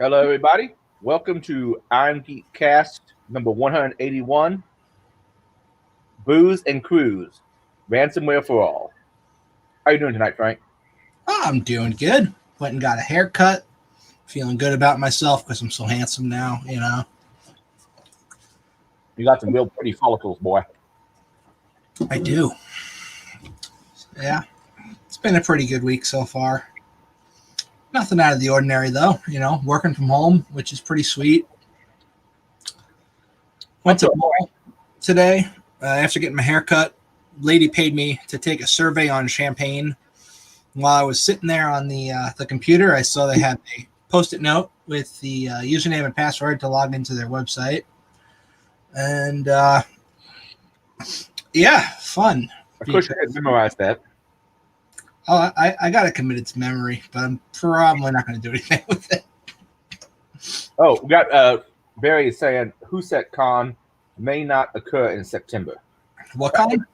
Hello, everybody. Welcome to Irongeek Cast number 181, Booze and Cruise, Ransomware for All. How you doing tonight, Frank? I'm doing good. Went and got a haircut. Feeling good about myself because I'm so handsome now. You got some real pretty follicles, boy. I do. Yeah. It's been a pretty good week so far. Nothing out of the ordinary, though. Working from home, which is pretty sweet. Went to the mall today after getting my haircut. Lady paid me to take a survey on champagne. While I was sitting there on the computer, I saw they had a Post-it note with the username and password to log into their website. And, yeah, fun. Of course, you had memorized that. Oh, I got it committed to memory, but I'm probably not going to do anything with it. Oh, we got Barry saying HUSETCon may not occur in September. What con?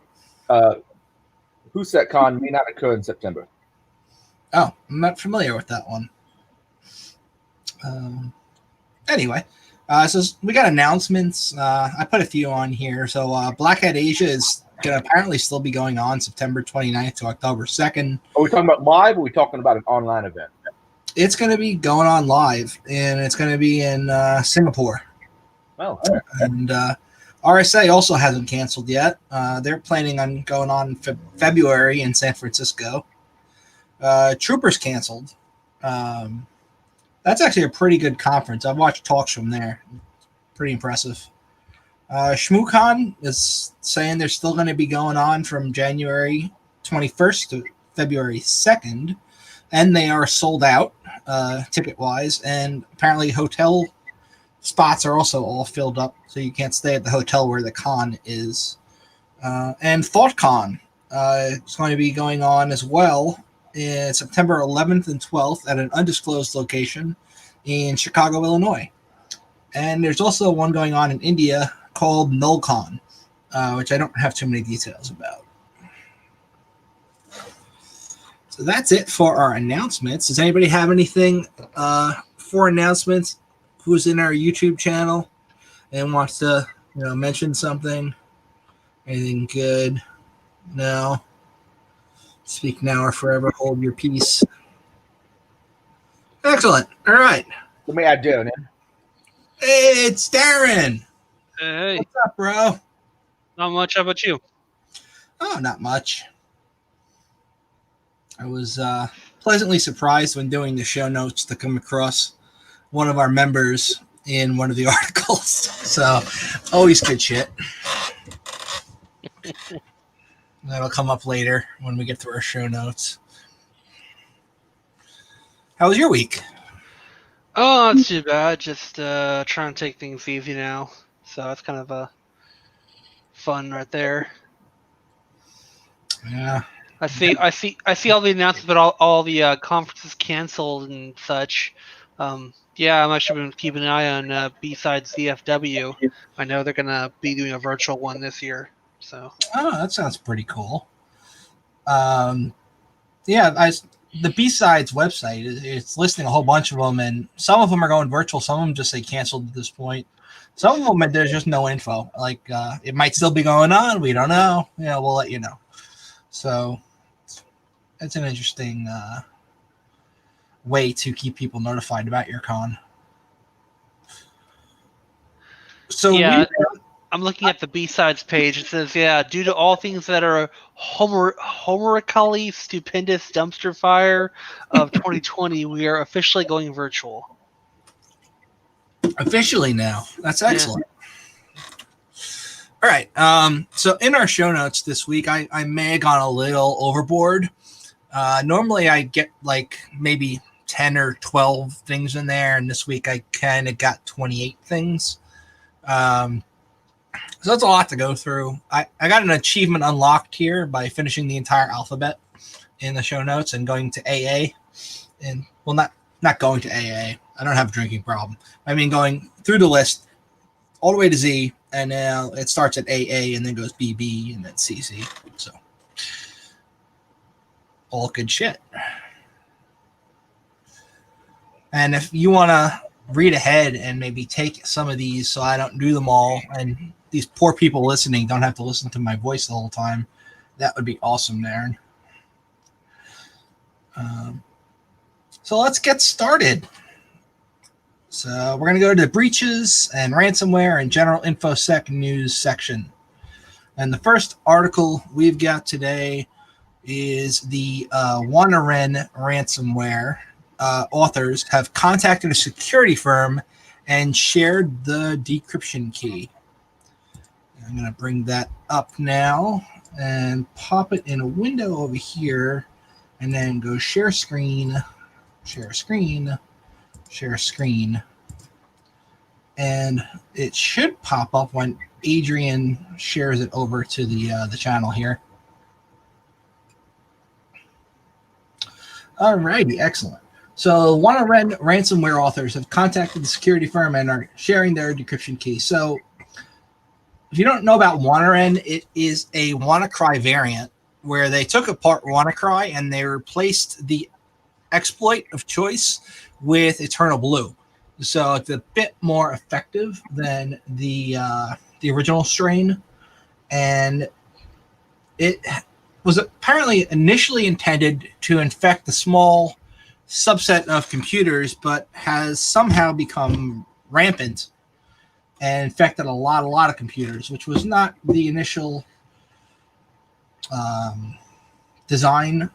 HUSETCon may not occur in September. Oh, I'm not familiar with that one. Anyway, so we got announcements. I put a few on here. So Black Hat Asia is going to apparently still be going on September 29th to October 2nd. Are we talking about live or are we talking about an online event? It's going to be going on live, and it's going to be in Singapore. Oh, and RSA also hasn't canceled yet. They're planning on going on in February in San Francisco. Troopers canceled. That's actually a pretty good conference. I've watched talks from there. Pretty impressive. ShmooCon is saying they're still going to be going on from January 21st to February 2nd, and they are sold out ticket-wise, and apparently hotel spots are also all filled up, so you can't stay at the hotel where the con is. And ThoughtCon is going to be going on as well in September 11th and 12th at an undisclosed location in Chicago, Illinois. And there's also one going on in India called NullCon, which I don't have too many details about. So that's it for our announcements. Does anybody have anything for announcements? Who's in our YouTube channel and wants to, mention something? Anything good? No. Speak now or forever hold your peace. Excellent. All right. let me add Darren in. Hey, it's Darren. Hey, What's up, bro? not much. How about you? Oh, not much. I was pleasantly surprised when doing the show notes to come across one of our members in one of the articles. So, always good shit. That'll come up later when we get to our show notes. How was your week? Oh, not too bad. Just trying to take things easy now. So that's kind of fun right there. Yeah. I see all the announcements about all the conferences canceled and such. Yeah, I'm actually been keeping an eye on B-Sides DFW. I know they're gonna be doing a virtual one this year. So. Oh, that sounds pretty cool. Yeah, the B-Sides website it's listing a whole bunch of them, and some of them are going virtual. Some of them just say canceled at this point. Some of them there's just no info. Like it might still be going on. We don't know. We'll let you know. So it's an interesting way to keep people notified about your con. So yeah. I'm looking at the B-Sides page. It says, due to all things that are homerically stupendous dumpster fire of 2020, we are officially going virtual. Officially now. That's excellent. Yeah. All right. So in our show notes this week, I may have gone a little overboard. Normally I get like maybe 10 or 12 things in there, and this week I kind of got 28 things. So that's a lot to go through. I got an achievement unlocked here by finishing the entire alphabet in the show notes and going to AA. And well, not going to AA. I don't have a drinking problem. I mean, going through the list all the way to Z, and now it starts at AA and then goes BB and then CC. So all good shit. And if you want to read ahead and maybe take some of these so I don't do them all, and these poor people listening don't have to listen to my voice the whole time, that would be awesome, Darren. So let's get started. So we're going to go to the breaches and ransomware and general InfoSec news section. And the first article we've got today is the WannaRen ransomware authors have contacted a security firm and shared the decryption key. I'm going to bring that up now and pop it in a window over here, and then go share screen, share screen, share screen. And it should pop up when Adrian shares it over to the channel here. Alrighty, excellent. So WannaRen ransomware authors have contacted the security firm and are sharing their decryption key. So if you don't know about WannaRen, it is a WannaCry variant where they took apart WannaCry and they replaced the exploit of choice with Eternal Blue. So it's a bit more effective than the original strain, and it was apparently initially intended to infect a small subset of computers, but has somehow become rampant and infected a lot of computers, which was not the initial design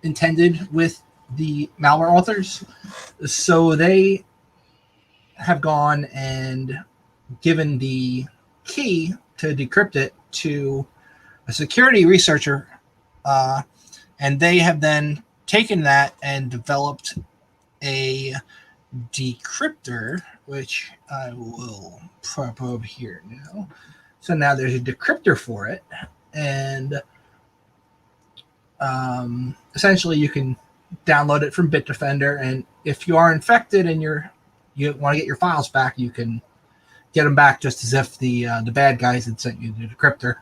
intended with the malware authors. So they have gone and given the key to decrypt it to a security researcher, and they have then taken that and developed a decryptor, which I will prop over here now. So now there's a decryptor for it, and essentially you can download it from Bitdefender, and if you are infected and you want to get your files back, you can get them back just as if the bad guys had sent you the decryptor,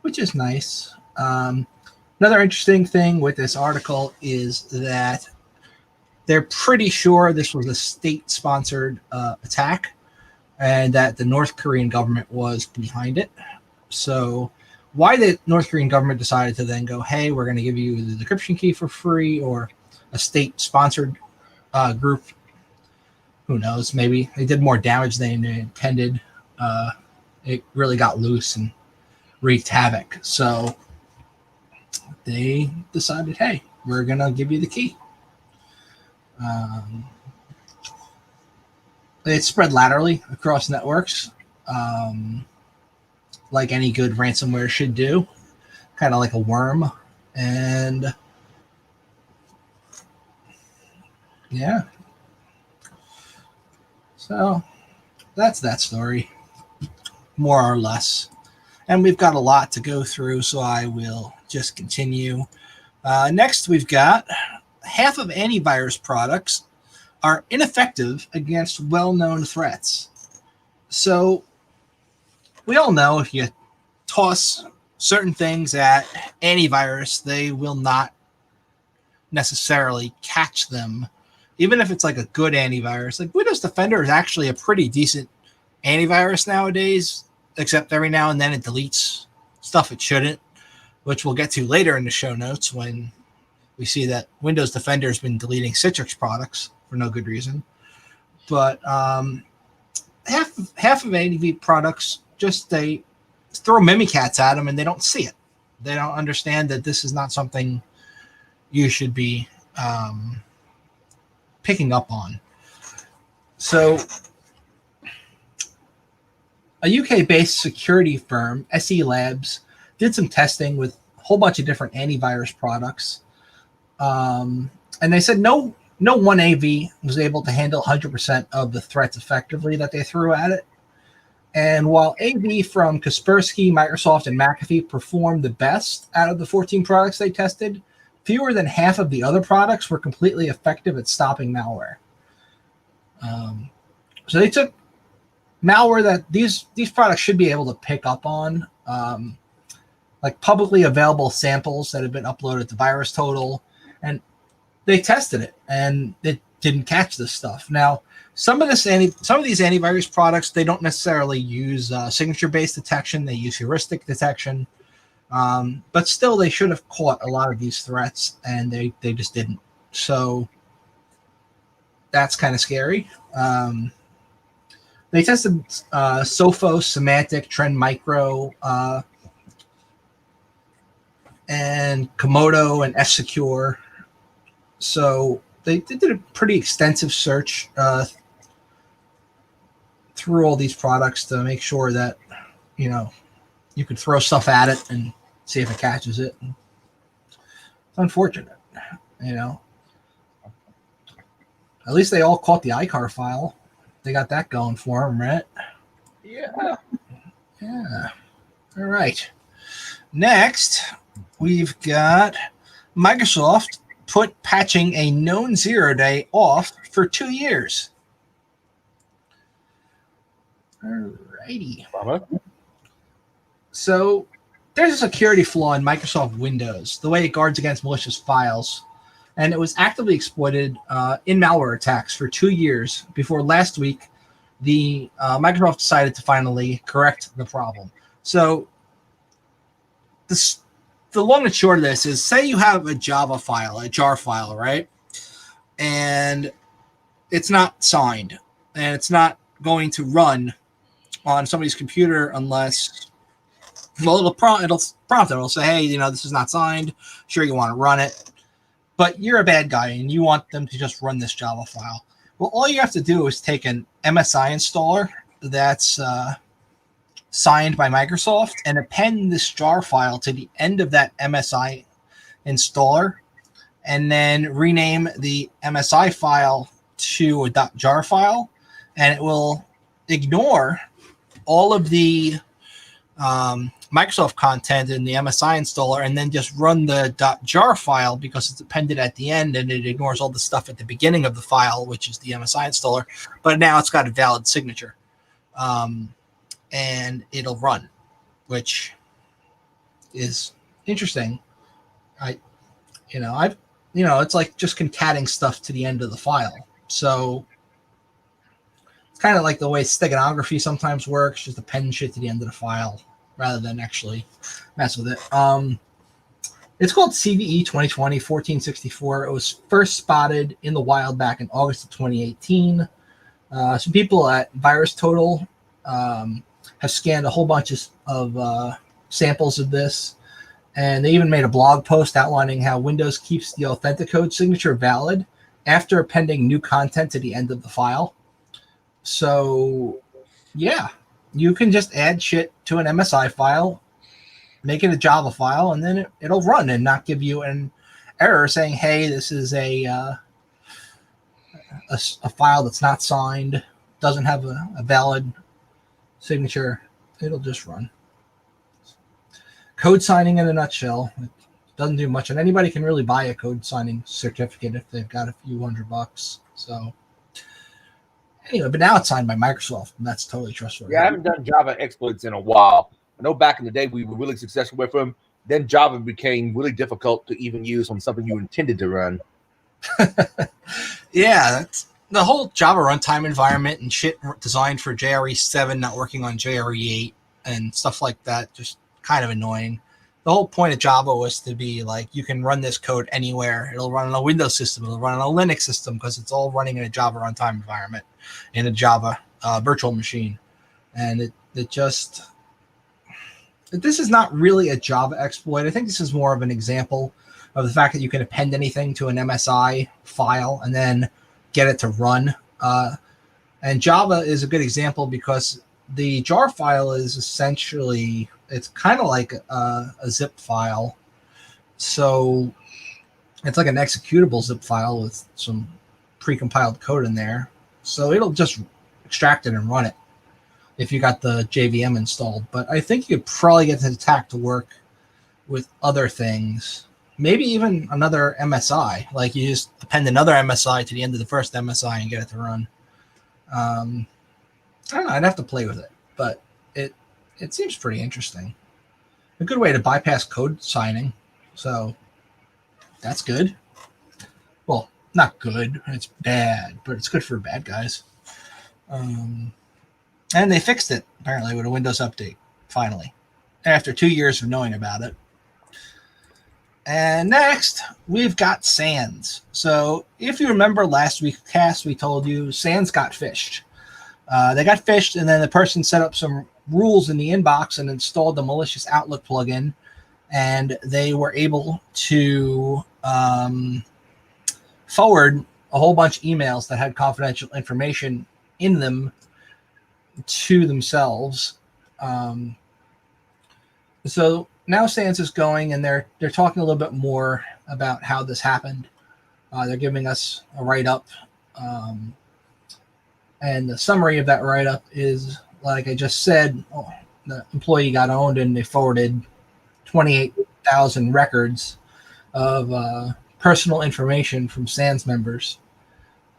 which is nice. Another interesting thing with this article is that they're pretty sure this was a state-sponsored attack and that the North Korean government was behind it. So why the North Korean government decided to then go, hey, we're going to give you the decryption key for free, or a state-sponsored group, who knows? Maybe they did more damage than they intended. It really got loose and wreaked havoc. So they decided, hey, we're going to give you the key. It spread laterally across networks, like any good ransomware should do, kind of like a worm. And yeah. So that's that story, more or less. And we've got a lot to go through, so I will just continue. Next, we've got half of antivirus products are ineffective against well-known threats. So we all know if you toss certain things at antivirus, they will not necessarily catch them. Even if it's like a good antivirus, like Windows Defender is actually a pretty decent antivirus nowadays, except every now and then it deletes stuff it shouldn't, which we'll get to later in the show notes when we see that Windows Defender has been deleting Citrix products for no good reason. But half of AV products, just they throw Mimikatz at them and they don't see it. They don't understand that this is not something you should be picking up on. So a UK-based security firm, SE Labs, did some testing with a whole bunch of different antivirus products. And they said no one AV was able to handle 100% of the threats effectively that they threw at it. And while AV from Kaspersky, Microsoft, and McAfee performed the best out of the 14 products they tested, fewer than half of the other products were completely effective at stopping malware. So they took malware that these products should be able to pick up on, like publicly available samples that have been uploaded to VirusTotal, and they tested it, and it didn't catch this stuff. Now, some of these antivirus products, they don't necessarily use signature-based detection. They use heuristic detection. But still, they should have caught a lot of these threats, and they just didn't. So that's kind of scary. They tested Sophos, Semantic, Trend Micro, and Komodo and F-Secure. So they did a pretty extensive search through all these products to make sure that, you could throw stuff at it and see if it catches it. It's unfortunate, At least they all caught the iCar file. They got that going for them, right? Yeah. Yeah. All right. Next, we've got Microsoft put patching a known 0-day off for 2 years. All righty. So there's a security flaw in Microsoft Windows, the way it guards against malicious files. And it was actively exploited in malware attacks for 2 years before last week, the Microsoft decided to finally correct the problem. So the long and short of this is, say you have a Java file, a jar file, right? And it's not signed, and it's not going to run on somebody's computer unless, well, it'll prompt it. It'll say, hey, this is not signed. Sure, you want to run it, but you're a bad guy and you want them to just run this Java file. Well, all you have to do is take an MSI installer that's signed by Microsoft and append this jar file to the end of that MSI installer, and then rename the MSI file to a .jar file, and it will ignore all of the Microsoft content in the MSI installer and then just run the .jar file because it's appended at the end, and it ignores all the stuff at the beginning of the file, which is the MSI installer. But now it's got a valid signature, and it'll run, which is interesting. It's like just concatenating stuff to the end of the file. So it's kind of like the way steganography sometimes works, just append shit to the end of the file rather than actually mess with it. It's called CVE 2020-1464. It was first spotted in the wild back in August of 2018. Some people at VirusTotal have scanned a whole bunch of samples of this, and they even made a blog post outlining how Windows keeps the Authenticode signature valid after appending new content to the end of the file. So, yeah, you can just add shit to an MSI file, make it a Java file, and then it'll run and not give you an error saying, hey, this is a file that's not signed, doesn't have a valid signature. It'll just run. Code signing in a nutshell. It doesn't do much, and anybody can really buy a code signing certificate if they've got a few $100. So anyway, but now it's signed by Microsoft, and that's totally trustworthy. Yeah, I haven't done Java exploits in a while. I know back in the day we were really successful with them. Then Java became really difficult to even use on something you intended to run. Yeah, that's the whole Java runtime environment and shit designed for JRE 7 not working on JRE 8 and stuff like that. Just kind of annoying. The whole point of Java was to be like, you can run this code anywhere. It'll run on a Windows system. It'll run on a Linux system because it's all running in a Java runtime environment in a Java virtual machine. And this is not really a Java exploit. I think this is more of an example of the fact that you can append anything to an MSI file and then get it to run. And Java is a good example because the jar file is essentially, it's kind of like a zip file. So it's like an executable zip file with some precompiled code in there. So it'll just extract it and run it if you got the JVM installed. But I think you could probably get the attack to work with other things. Maybe even another MSI. Like you just append another MSI to the end of the first MSI and get it to run. I don't know. I'd have to play with it, but it seems pretty interesting. A good way to bypass code signing. So that's good. Well, not good. It's bad, but it's good for bad guys. And they fixed it apparently with a Windows update finally, after 2 years of knowing about it. And next, we've got Sans. So if you remember last week's cast, we told you Sans got phished. They got phished, and then the person set up some rules in the inbox and installed the malicious Outlook plugin, and they were able to forward a whole bunch of emails that had confidential information in them to themselves. So now Sans is going, and they're talking a little bit more about how this happened. They're giving us a write-up, and the summary of that write-up is, like I just said, the employee got owned, and they forwarded 28,000 records of personal information from Sans members.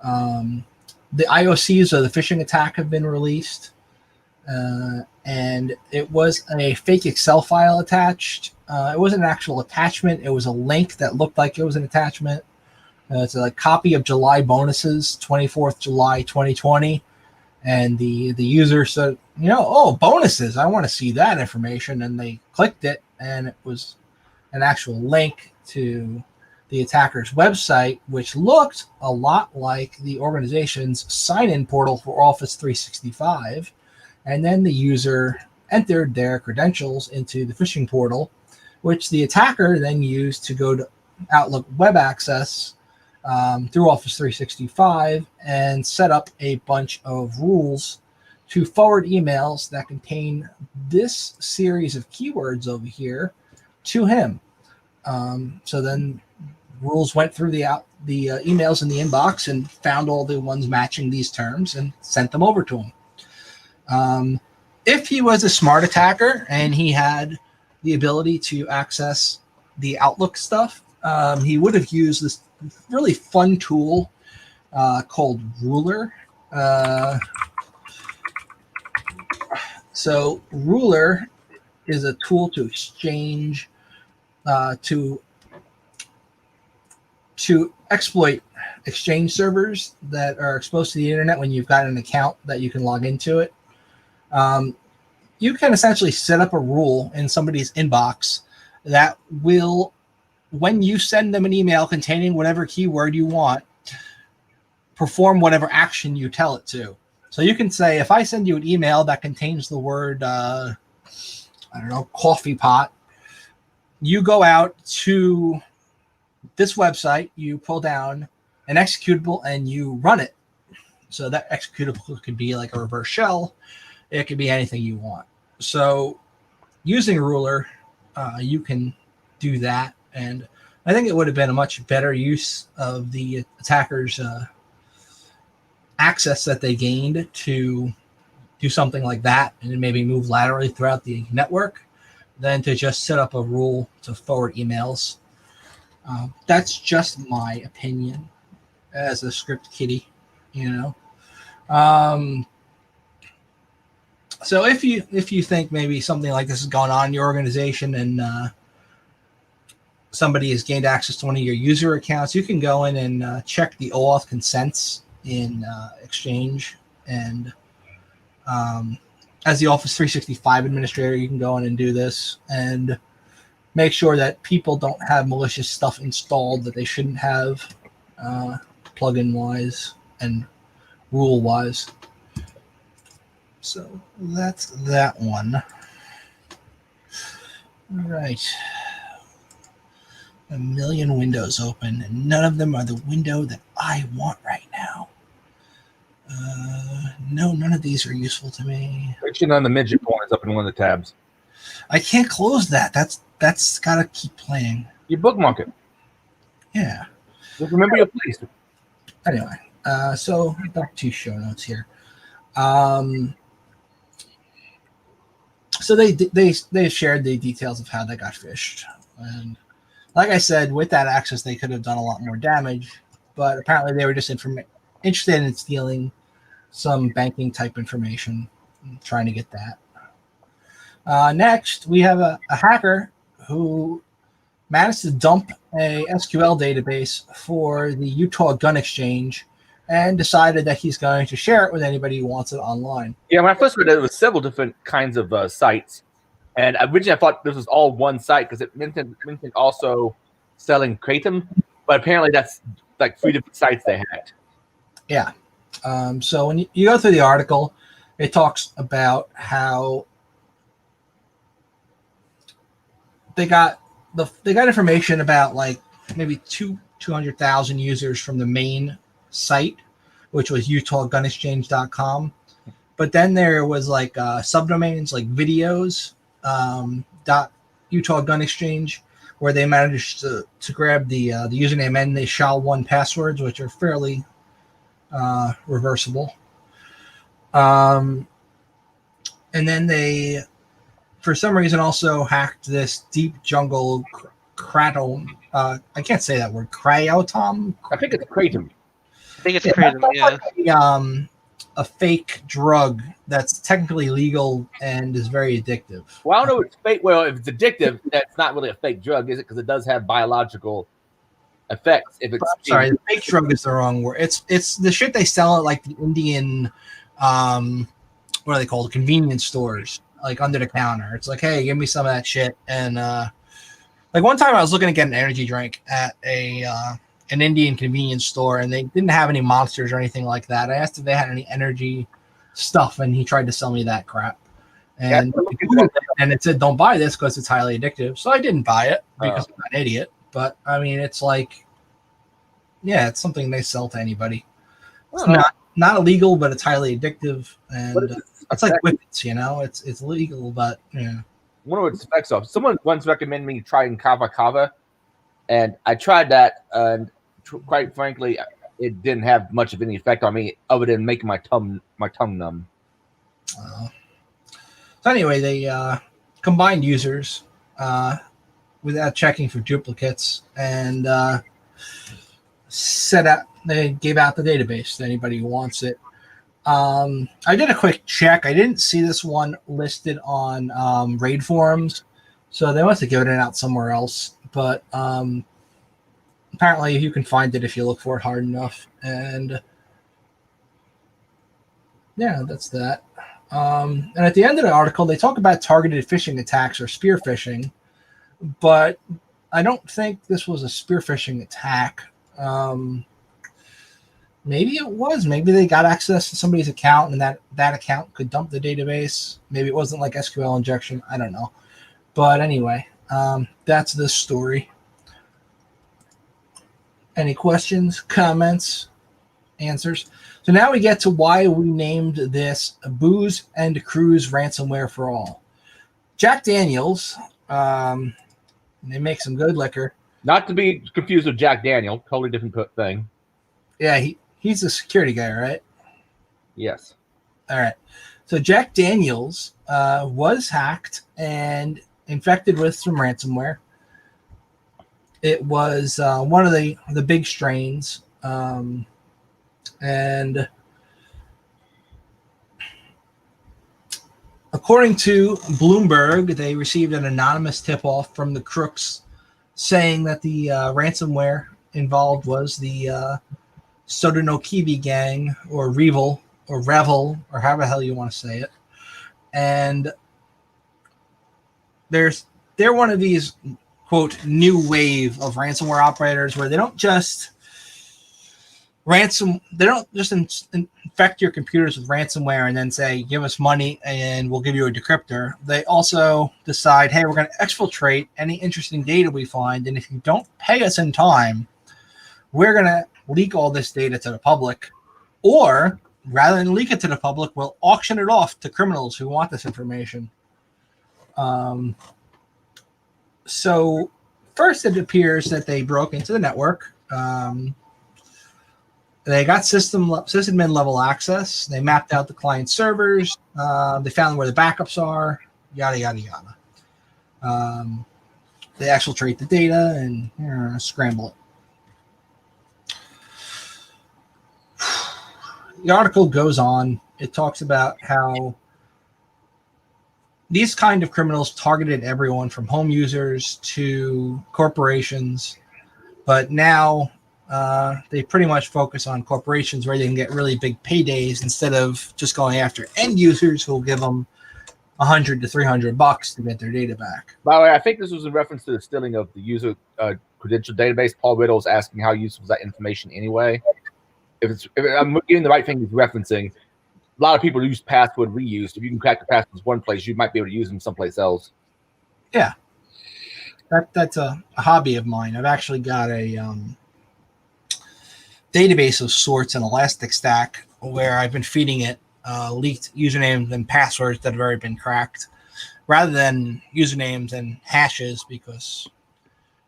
The IOCs of the phishing attack have been released. And it was a fake Excel file attached. It wasn't an actual attachment. It was a link that looked like it was an attachment. It's a copy of July bonuses, 24th July 2020. And the user said, bonuses, I want to see that information. And they clicked it, and it was an actual link to the attacker's website, which looked a lot like the organization's sign-in portal for Office 365. And then the user entered their credentials into the phishing portal, which the attacker then used to go to Outlook web access through Office 365 and set up a bunch of rules to forward emails that contain this series of keywords over here to him. So then rules went through the emails in the inbox and found all the ones matching these terms and sent them over to him. If he was a smart attacker and he had the ability to access the Outlook stuff, he would have used this really fun tool called Ruler. So Ruler is a tool to exchange, to exploit Exchange servers that are exposed to the internet when you've got an account that you can log into it. You can essentially set up a rule in somebody's inbox that will, when you send them an email containing whatever keyword you want, perform whatever action you tell it to. So you can say, if I send you an email that contains the word, coffee pot, you go out to this website, you pull down an executable, and you run it. So that executable could be like a reverse shell. It could be anything you want. So using Ruler, you can do that. And I think it would have been a much better use of the attackers' access that they gained to do something like that and maybe move laterally throughout the network than to just set up a rule to forward emails. That's just my opinion as a script kiddie, So if you think maybe something like this is going on in your organization and somebody has gained access to one of your user accounts, you can go in and check the OAuth consents in Exchange. And as the Office 365 administrator, you can go in and do this and make sure that people don't have malicious stuff installed that they shouldn't have, plugin-wise and rule-wise. So that's that one. All right. A million windows open, and none of them are the window that I want right now. No, none of these are useful to me. Section on the midget point is up in one of the tabs. I can't close that. That's got to keep playing. You bookmark it. Yeah. Just remember your place. Anyway, so back to show notes here. So they shared the details of how they got phished, and like I said, with that access, they could have done a lot more damage, but apparently they were just interested in stealing some banking type information, trying to get that. Next, we have a hacker who managed to dump a SQL database for the Utah Gun Exchange and decided that he's going to share it with anybody who wants it online. Yeah, when I first read it, there was several different kinds of sites, and originally I thought this was all one site because it mentioned also selling Kratom, but apparently that's like 3 different sites they hacked. Yeah. So when you go through the article, it talks about how they got information about like maybe 200,000 users from the main site, which was UtahGunExchange.com. But then there was like subdomains like videos dot Utah Gun Exchange, where they managed to grab the username and the SHA-1 passwords, which are fairly reversible. And then they, for some reason, also hacked this deep jungle kratom. I can't say that word. Cryotom. I think it's Kratom. I think it's Kratom, yeah. A fake drug that's technically legal and is very addictive. Well, I don't know if it's fake. Well, if it's addictive, that's not really a fake drug, is it? Because it does have biological effects. If it's sorry, the fake drug is the wrong word. It's the shit they sell at like the Indian, what are they called? Convenience stores, like under the counter. It's like, hey, give me some of that shit. And like one time I was looking to get an energy drink at an Indian convenience store, and they didn't have any monsters or anything like that. I asked if they had any energy stuff, and he tried to sell me that crap. And, and it said, don't buy this because it's highly addictive. So I didn't buy it because I'm an idiot. But, I mean, it's like, yeah, it's something they sell to anybody. It's not illegal, but it's highly addictive. And it's like whippets, you know? It's legal, but, yeah. I wonder what its effects are. Someone once recommended me trying Kava Kava, and I tried that, and quite frankly, it didn't have much of any effect on me other than making my tongue numb. So anyway, they combined users without checking for duplicates, and they gave out the database to anybody who wants it. I did a quick check. I didn't see this one listed on raid forums, so they must have given it out somewhere else. But apparently you can find it if you look for it hard enough. And yeah, that's that. And at the end of the article, they talk about targeted phishing attacks or spear phishing, but I don't think this was a spear phishing attack. Maybe it was. Maybe they got access to somebody's account, and that account could dump the database. Maybe it wasn't like SQL injection. I don't know. But anyway, that's this story. Any questions, comments, answers? So now we get to why we named this Booze and Cruise Ransomware for All. Jack Daniels, they make some good liquor. Not to be confused with Jack Daniel, totally different thing. Yeah, he's a security guy, right? Yes. All right. So Jack Daniels was hacked and infected with some ransomware. It was one of the big strains. And according to Bloomberg, they received an anonymous tip-off from the crooks saying that the ransomware involved was the Sotonokibi gang, or Revel, or however the hell you want to say it. And they're one of these, quote, new wave of ransomware operators where they don't just infect your computers with ransomware and then say, give us money and we'll give you a decryptor. They also decide, hey, we're going to exfiltrate any interesting data we find, and if you don't pay us in time, we're going to leak all this data to the public, or rather than leak it to the public, we'll auction it off to criminals who want this information. So first it appears that they broke into the network. They got sysadmin level access. They mapped out the client servers. They found where the backups are, yada, yada, yada. They exfiltrate the data and scramble it. The article goes on. It talks about how these kind of criminals targeted everyone from home users to corporations, but now they pretty much focus on corporations where they can get really big paydays instead of just going after end users who will give them $100 to $300 to get their data back. By the way, I think this was in reference to the stealing of the user credential database. Paul Riddle's asking how useful is that information anyway. If I'm getting the right thing he's referencing, a lot of people use password reuse. If you can crack the passwords one place, you might be able to use them someplace else. Yeah, that's a hobby of mine. I've actually got a database of sorts, an Elastic Stack, where I've been feeding it leaked usernames and passwords that have already been cracked, rather than usernames and hashes, because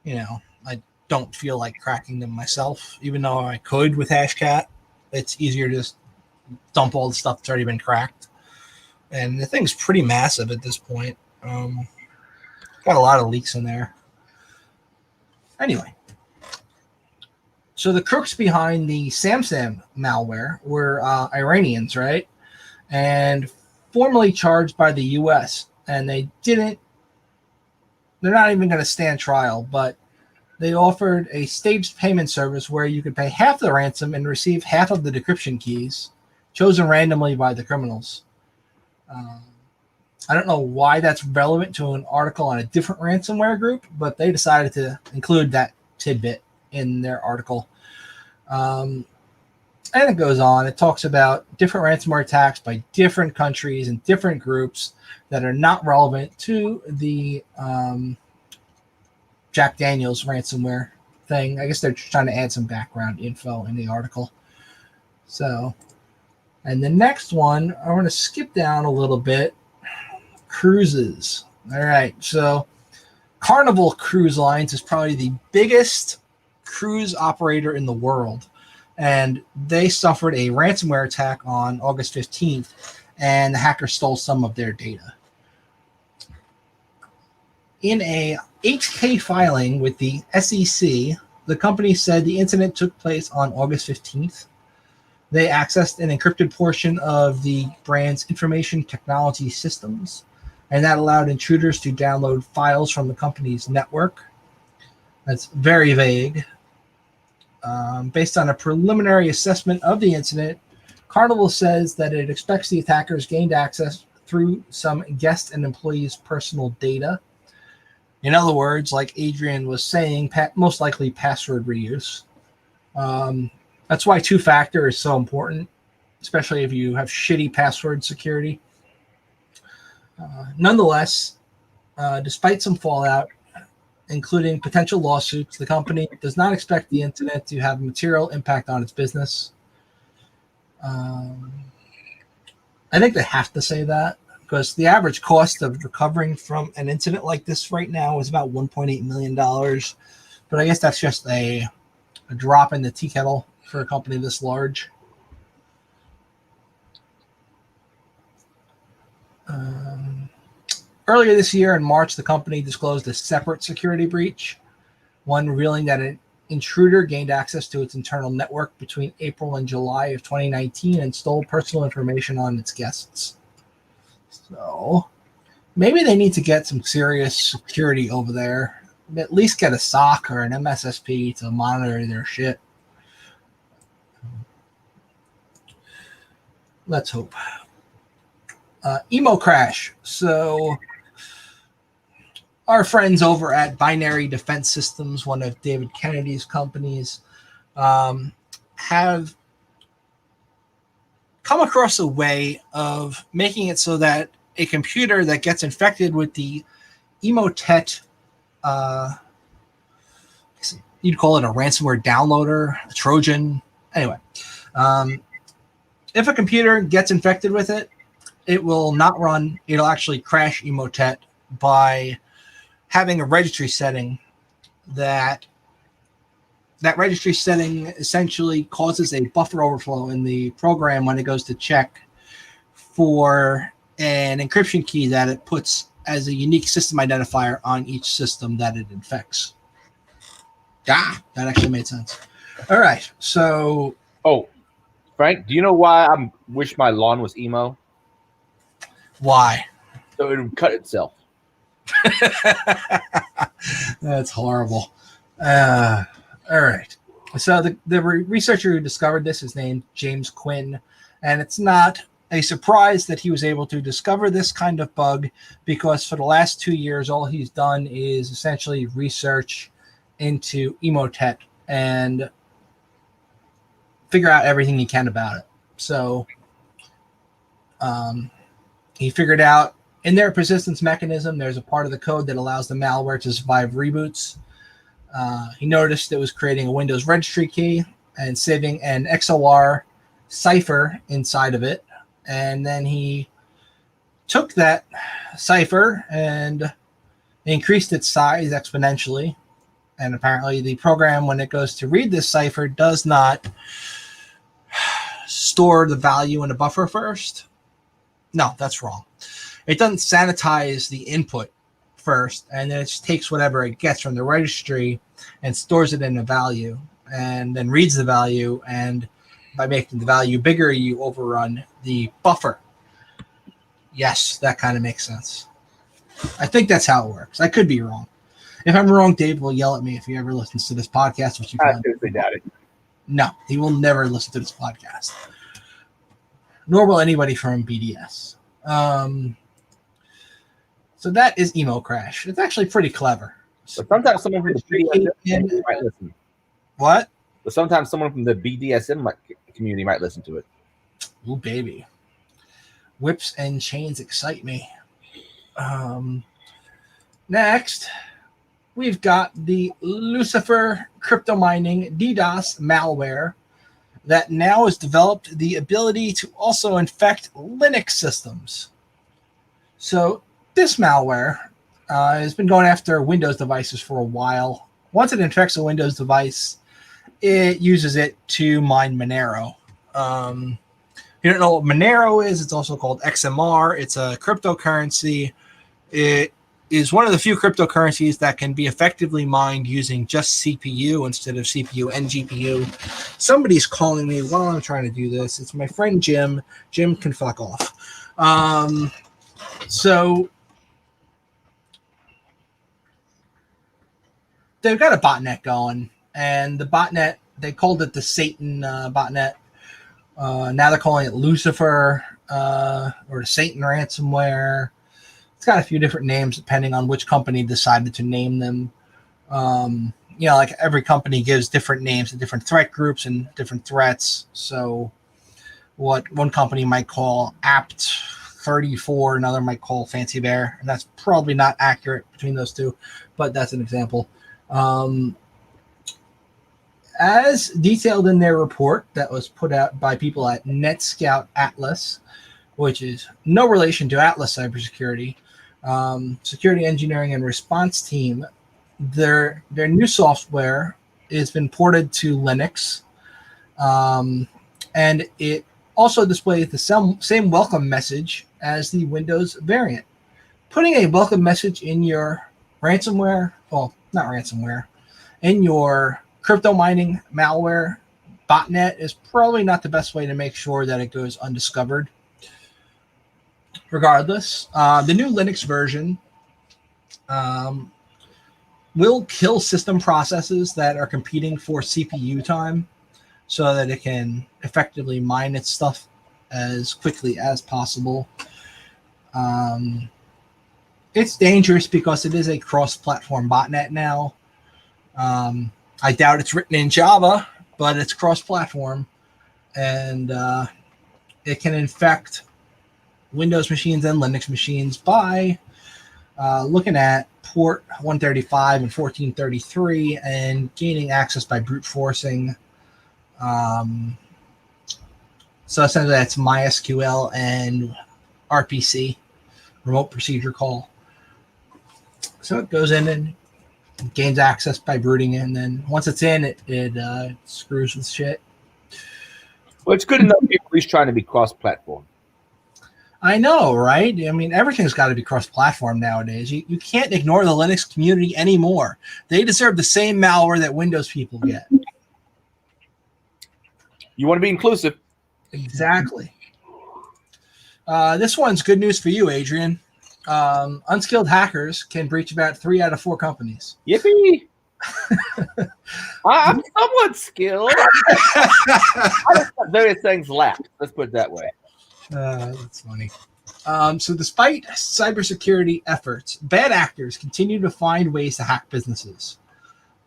I don't feel like cracking them myself, even though I could with Hashcat. It's easier to just dump all the stuff that's already been cracked, and the thing's pretty massive at this point. Got a lot of leaks in there. Anyway, so the crooks behind the Samsam malware were Iranians, right? And formally charged by the U.S. And they're not even going to stand trial, but they offered a staged payment service where you could pay half the ransom and receive half of the decryption keys, chosen randomly by the criminals. I don't know why that's relevant to an article on a different ransomware group, but they decided to include that tidbit in their article. And it goes on. It talks about different ransomware attacks by different countries and different groups that are not relevant to the Jack Daniels ransomware thing. I guess they're trying to add some background info in the article. So, and the next one, I want to skip down a little bit. Cruises. All right. So Carnival Cruise Lines is probably the biggest cruise operator in the world. And they suffered a ransomware attack on August 15th, and the hacker stole some of their data. In a 8K filing with the SEC, the company said the incident took place on August 15th. They accessed an encrypted portion of the brand's information technology systems, and that allowed intruders to download files from the company's network. That's very vague. Based on a preliminary assessment of the incident, Carnival says that it expects the attackers gained access through some guest and employees' personal data. In other words, like Adrian was saying, most likely password reuse. That's why two-factor is so important, especially if you have shitty password security. Nonetheless, despite some fallout, including potential lawsuits, the company does not expect the incident to have a material impact on its business. I think they have to say that, because the average cost of recovering from an incident like this right now is about $1.8 million. But I guess that's just a drop in the tea kettle for a company this large. Earlier this year in March, the company disclosed a separate security breach, one revealing that an intruder gained access to its internal network between April and July of 2019 and stole personal information on its guests. So maybe they need to get some serious security over there. At least get a SOC or an MSSP to monitor their shit. Let's hope. Emo crash. So our friends over at Binary Defense Systems, one of David Kennedy's companies, have come across a way of making it so that a computer that gets infected with the Emotet, you'd call it a ransomware downloader, a Trojan. Anyway, if a computer gets infected with it, it will not run. It'll actually crash Emotet by having a registry setting that registry setting essentially causes a buffer overflow in the program when it goes to check for an encryption key that it puts as a unique system identifier on each system that it infects. That actually made sense. All right, so... Oh, Frank, do you know why I wish my lawn was emo? Why? so it would cut itself. That's horrible. All right. So the researcher who discovered this is named James Quinn, and it's not a surprise that he was able to discover this kind of bug, because for the last 2 years, all he's done is essentially research into Emotet and figure out everything he can about it. So he figured out in their persistence mechanism, there's a part of the code that allows the malware to survive reboots. He noticed it was creating a Windows registry key and saving an XOR cipher inside of it. And then he took that cipher and increased its size exponentially. And apparently the program, when it goes to read this cipher, does not store the value in a buffer first. No, that's wrong. It doesn't sanitize the input first, and then it just takes whatever it gets from the registry and stores it in a value, and then reads the value, and by making the value bigger, you overrun the buffer. Yes, that kind of makes sense. I think that's how it works. I could be wrong. If I'm wrong, Dave will yell at me if he ever listens to this podcast, which you I can. seriously doubt it. No, he will never listen to this podcast. Nor will anybody from BDS. So that is Emo Crash. It's actually pretty clever. But sometimes someone from the BDSM might listen. What? But sometimes someone from the BDSM community might listen to it. Ooh, baby. Whips and chains excite me. Next, we've got the Lucifer crypto mining DDoS malware that now has developed the ability to also infect Linux systems. So this malware has been going after Windows devices for a while. Once it infects a Windows device, it uses it to mine Monero. You don't know what Monero is. It's also called XMR. It's a cryptocurrency. It is one of the few cryptocurrencies that can be effectively mined using just CPU instead of CPU and GPU. Somebody's calling me while I'm trying to do this. It's my friend Jim. Jim can fuck off. So they've got a botnet going, and the botnet, they called it the Satan botnet. Now they're calling it Lucifer or the Satan ransomware. It's got a few different names depending on which company decided to name them. Like every company gives different names to different threat groups and different threats. So what one company might call apt 34, another might call Fancy Bear, and that's probably not accurate between those two, but that's an example. As detailed in their report that was put out by people at NetScout Atlas, which is no relation to Atlas Cybersecurity, security engineering and response team, their new software has been ported to Linux, and it also displays the same welcome message as the Windows variant. Putting a welcome message in your ransomware, well, not ransomware, in your crypto mining malware botnet is probably not the best way to make sure that it goes undiscovered. Regardless, the new Linux version will kill system processes that are competing for CPU time so that it can effectively mine its stuff as quickly as possible. It's dangerous because it is a cross-platform botnet now. I doubt it's written in Java, but it's cross-platform, and it can infect Windows machines and Linux machines by looking at port 135 and 1433 and gaining access by brute forcing. So essentially that's MySQL and RPC, remote procedure call. So it goes in and gains access by rooting in, and then once it's in, it screws with shit. Well, it's good enough people at least trying to be cross-platform. I know, right? I mean, everything's got to be cross-platform nowadays. You can't ignore the Linux community anymore. They deserve the same malware that Windows people get. You want to be inclusive. Exactly. This one's good news for you, Adrian. Unskilled hackers can breach about 3 out of 4 companies. Yippee! I'm somewhat skilled. I just got various things left. Let's put it that way. That's funny. So despite cybersecurity efforts, bad actors continue to find ways to hack businesses.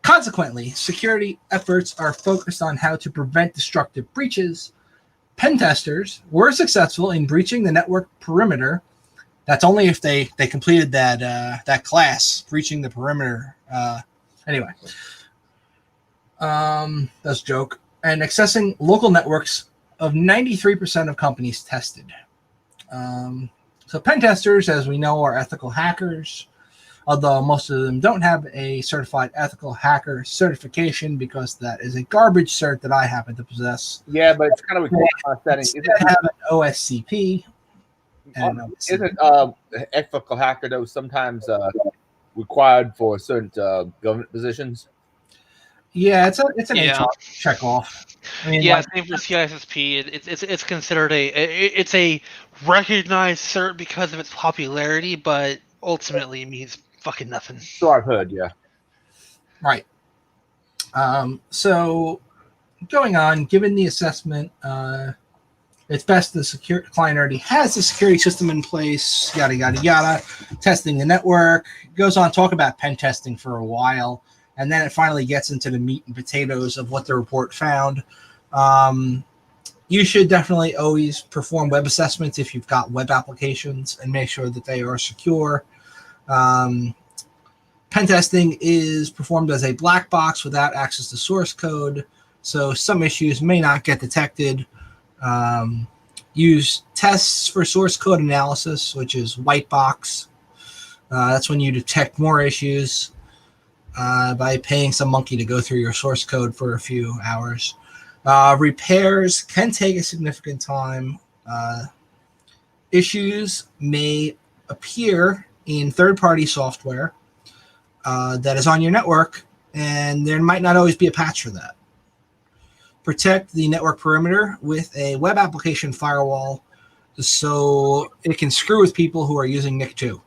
Consequently, security efforts are focused on how to prevent destructive breaches. Pen testers were successful in breaching the network perimeter. That's only if they completed that class, breaching the perimeter. Anyway, that's a joke. And accessing local networks of 93% of companies tested. So pen testers, as we know, are ethical hackers, although most of them don't have a certified ethical hacker certification because that is a garbage cert that I happen to possess. Yeah, but it's kind of required on a setting. Instead have an OSCP. Isn't ethical hacker though sometimes required for certain government positions? Yeah, it's an HR check off. I mean, yeah, same for CISSP. It's considered it's a recognized cert because of its popularity, but ultimately it means fucking nothing. So I've heard, yeah. Right. So going on, given the assessment, it's best the client already has the security system in place, yada, yada, yada, testing the network. Goes on to talk about pen testing for a while, and then it finally gets into the meat and potatoes of what the report found. You should definitely always perform web assessments if you've got web applications and make sure that they are secure. Pen testing is performed as a black box without access to source code, so some issues may not get detected. Use tests for source code analysis, which is white box. That's when you detect more issues by paying some monkey to go through your source code for a few hours. Repairs can take a significant time. Issues may appear in third-party software that is on your network, and there might not always be a patch for that. Protect the network perimeter with a web application firewall so it can screw with people who are using NIC2.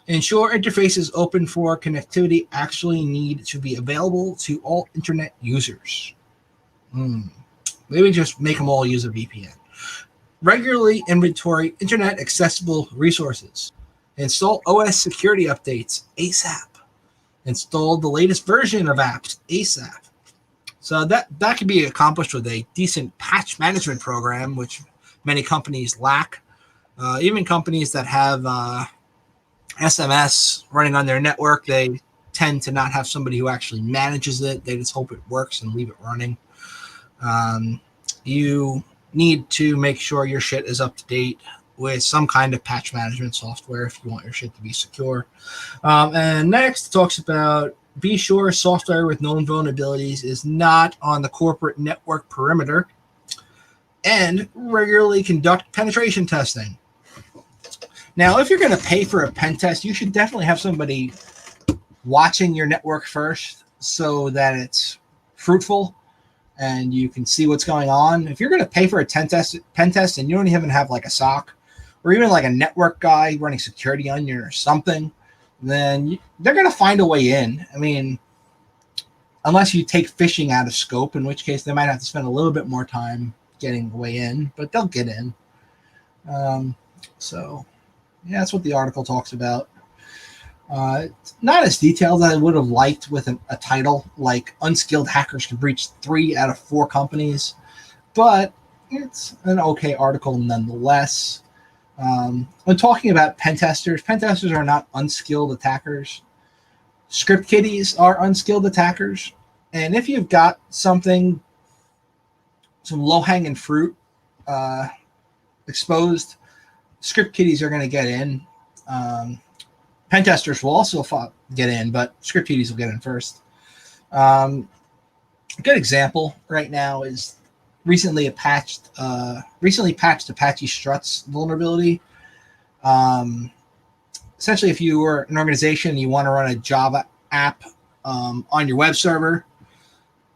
Ensure interfaces open for connectivity actually need to be available to all internet users. Maybe just make them all use a VPN. Regularly inventory internet accessible resources. Install OS security updates ASAP. Install the latest version of apps ASAP. So that can be accomplished with a decent patch management program, which many companies lack. Even companies that have SMS running on their network, they tend to not have somebody who actually manages it. They just hope it works and leave it running. You need to make sure your shit is up to date with some kind of patch management software if you want your shit to be secure. And next, it talks about be sure software with known vulnerabilities is not on the corporate network perimeter, and regularly conduct penetration testing. Now, if you're going to pay for a pen test, you should definitely have somebody watching your network first so that it's fruitful and you can see what's going on. If you're going to pay for a pen test and you don't even have like a SOC or even like a network guy running security on you or something, then they're going to find a way in. I mean, unless you take phishing out of scope, in which case they might have to spend a little bit more time getting the way in, but they'll get in. So, yeah, that's what the article talks about. It's not as detailed as I would have liked with a title like Unskilled Hackers Can Breach 3 out of 4 companies, but it's an okay article nonetheless. When talking about pen testers are not unskilled attackers. Script kiddies are unskilled attackers. And if you've got some low-hanging fruit exposed, script kiddies are going to get in. Pen testers will also get in, but script kiddies will get in first. A good example right now is recently patched Apache Struts vulnerability. Essentially, if you were an organization and you want to run a Java app on your web server,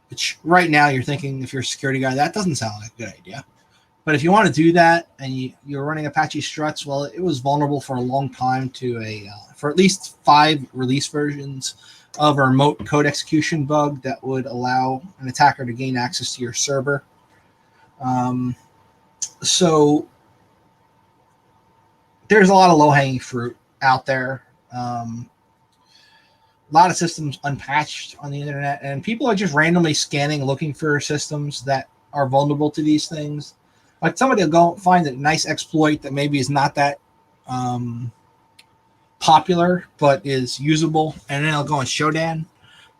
which right now you're thinking, if you're a security guy, that doesn't sound like a good idea. But if you want to do that and you're running Apache Struts, well, it was vulnerable for a long time to for at least 5 release versions of a remote code execution bug that would allow an attacker to gain access to your server. So there's a lot of low-hanging fruit out there. A lot of systems unpatched on the internet, and people are just randomly scanning, looking for systems that are vulnerable to these things. Like somebody will go find a nice exploit that maybe is not that popular, but is usable, and then they'll go on Shodan.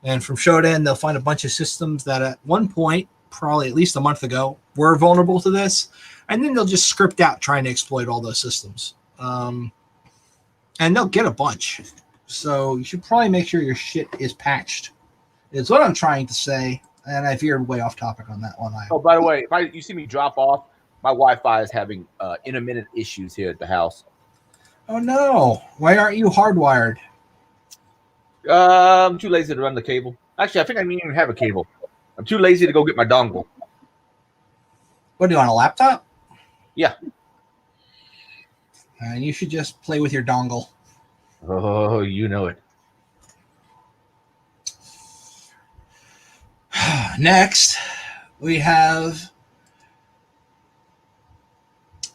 And from Shodan, they'll find a bunch of systems that at one point, probably at least a month ago, were vulnerable to this. And then they'll just script out trying to exploit all those systems. And they'll get a bunch. So you should probably make sure your shit is patched, is what I'm trying to say. And I veered way off topic on that one. Oh, by the way, if you see me drop off, my Wi-Fi is having intermittent issues here at the house. Oh, no. Why aren't you hardwired? I'm too lazy to run the cable. Actually, I think I don't even have a cable. I'm too lazy to go get my dongle. What, do you on a laptop? Yeah. And you should just play with your dongle. Oh, you know it. Next, we have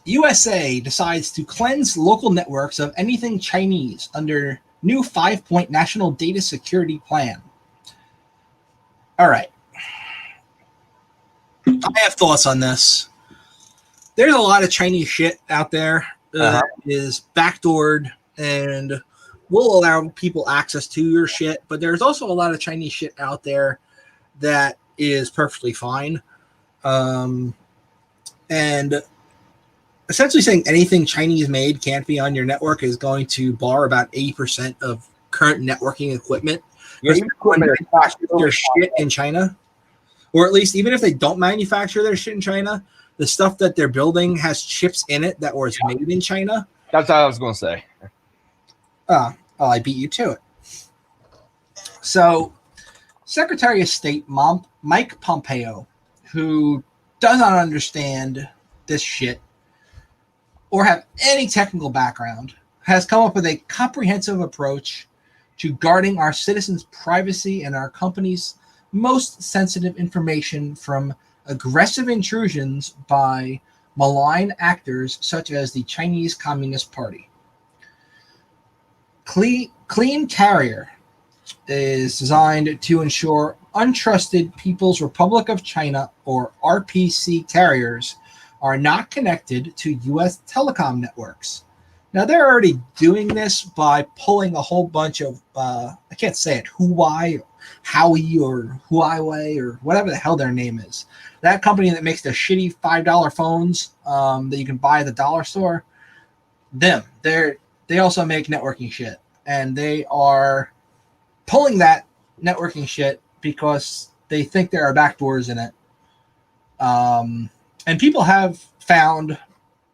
USA decides to cleanse local networks of anything Chinese under new 5-point national data security plan. All right. I have thoughts on this. There's a lot of Chinese shit out there that is backdoored and will allow people access to your shit, but there's also a lot of Chinese shit out there that is perfectly fine. And essentially saying anything Chinese made can't be on your network is going to bar about 80% of current networking equipment. Their shit in China, or at least even if they don't manufacture their shit in China, the stuff that they're building has chips in it that was made in China. That's what I was going to say. I beat you to it. So, Secretary of State Mike Pompeo, who does not understand this shit or have any technical background, has come up with a comprehensive approach to guarding our citizens' privacy and our company's most sensitive information from aggressive intrusions by malign actors such as the Chinese Communist Party. Clean Carrier is designed to ensure untrusted People's Republic of China, or RPC carriers, are not connected to U.S. telecom networks. Now, they're already doing this by pulling a whole bunch of, I can't say it, Huawei, or Huawei, or whatever the hell their name is. That company that makes the shitty $5 phones that you can buy at the dollar store, they also make networking shit. And they are pulling that networking shit because they think there are backdoors in it. And people have found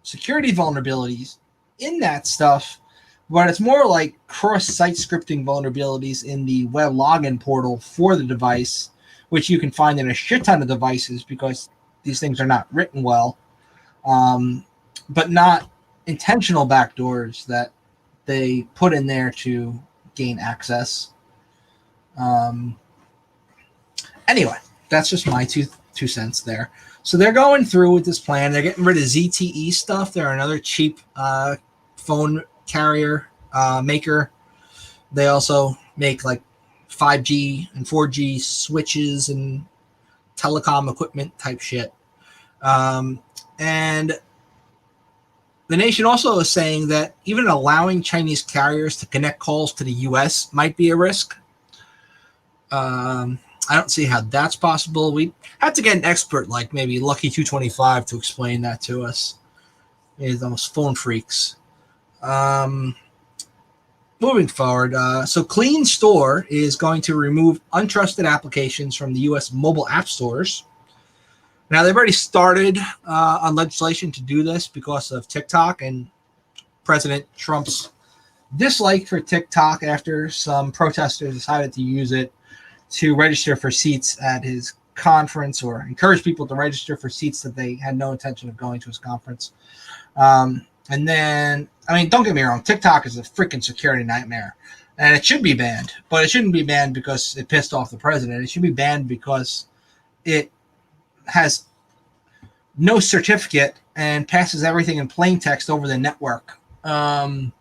security vulnerabilities in that stuff, but it's more like cross-site scripting vulnerabilities in the web login portal for the device, which you can find in a shit ton of devices because these things are not written well, but not intentional backdoors that they put in there to gain access. Anyway, that's just my two cents there. So they're going through with this plan. They're getting rid of ZTE stuff. They're another cheap phone carrier maker. They also make like 5G and 4G switches and telecom equipment type shit. And the nation also is saying that even allowing Chinese carriers to connect calls to the U.S. might be a risk. I don't see how that's possible. We have to get an expert like maybe Lucky 225 to explain that to us. It's almost phone freaks. Moving forward, so Clean Store is going to remove untrusted applications from the U.S. mobile app stores. Now, they've already started on legislation to do this because of TikTok and President Trump's dislike for TikTok after some protesters decided to use it to register for seats at his conference or encourage people to register for seats that they had no intention of going to his conference. And then, I mean, don't get me wrong, TikTok is a freaking security nightmare. And it should be banned. But it shouldn't be banned because it pissed off the president. It should be banned because it has no certificate and passes everything in plain text over the network. As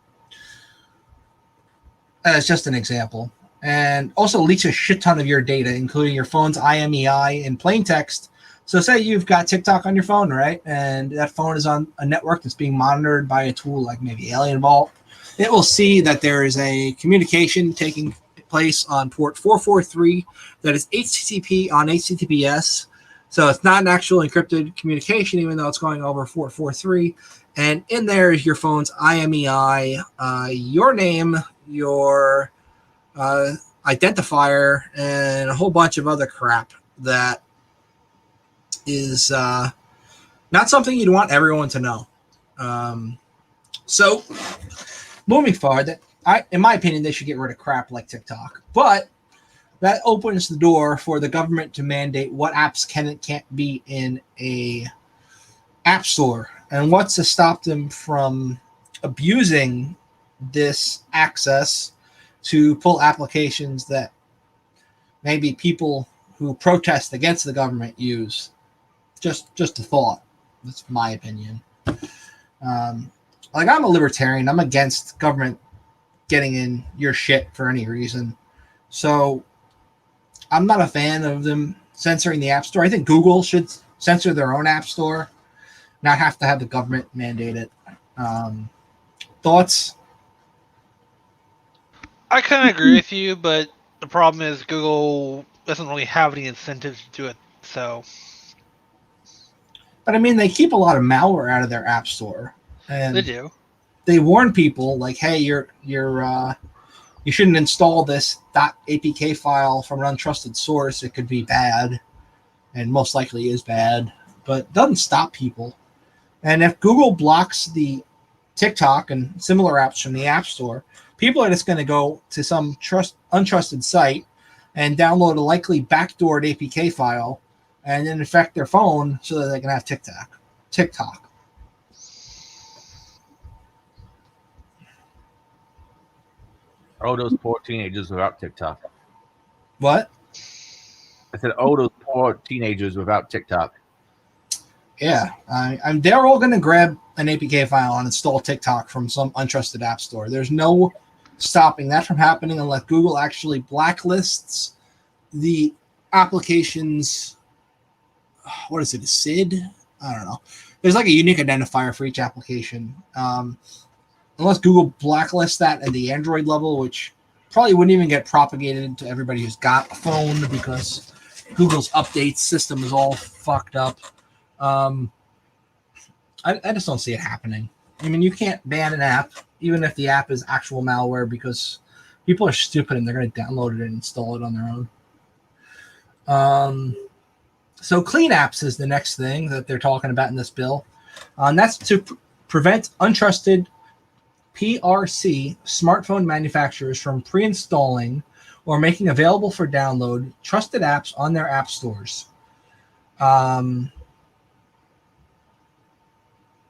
just an example. And also leaks a shit ton of your data, including your phone's IMEI in plain text. So say you've got TikTok on your phone, right? And that phone is on a network that's being monitored by a tool like maybe Alien Vault. It will see that there is a communication taking place on port 443 that is HTTP on HTTPS. So it's not an actual encrypted communication, even though it's going over 443. And in there is your phone's IMEI, your name, your identifier, and a whole bunch of other crap that is not something you'd want everyone to know. So moving forward, in my opinion, they should get rid of crap like TikTok. But that opens the door for the government to mandate what apps can and can't be in a app store, and what's to stop them from abusing this access to pull applications that maybe people who protest against the government use. Just a thought. That's my opinion. Like, I'm a libertarian. I'm against government getting in your shit for any reason. So I'm not a fan of them censoring the App Store. I think Google should censor their own App Store, not have to have the government mandate it. Thoughts? I kind of agree with you, but the problem is Google doesn't really have any incentive to do it. So, but I mean, they keep a lot of malware out of their App Store, and they do. They warn people like, "Hey, you shouldn't install this .apk file from an untrusted source. It could be bad, and most likely is bad." But it doesn't stop people. And if Google blocks the TikTok and similar apps from the App Store, people are just going to go to some untrusted site and download a likely backdoored APK file and then infect their phone so that they can have TikTok. Oh, those poor teenagers without TikTok. What? I said, oh, those poor teenagers without TikTok. Yeah, they're all going to grab an APK file and install TikTok from some untrusted app store. There's no stopping that from happening unless Google actually blacklists the application's, what is it, a SID? I don't know. There's like a unique identifier for each application. Unless Google blacklists that at the Android level, which probably wouldn't even get propagated to everybody who's got a phone because Google's update system is all fucked up. I just don't see it happening. I mean, you can't ban an app, even if the app is actual malware, because people are stupid and they're going to download it and install it on their own. So clean apps is the next thing that they're talking about in this bill. And that's to prevent untrusted PRC smartphone manufacturers from pre-installing or making available for download trusted apps on their app stores.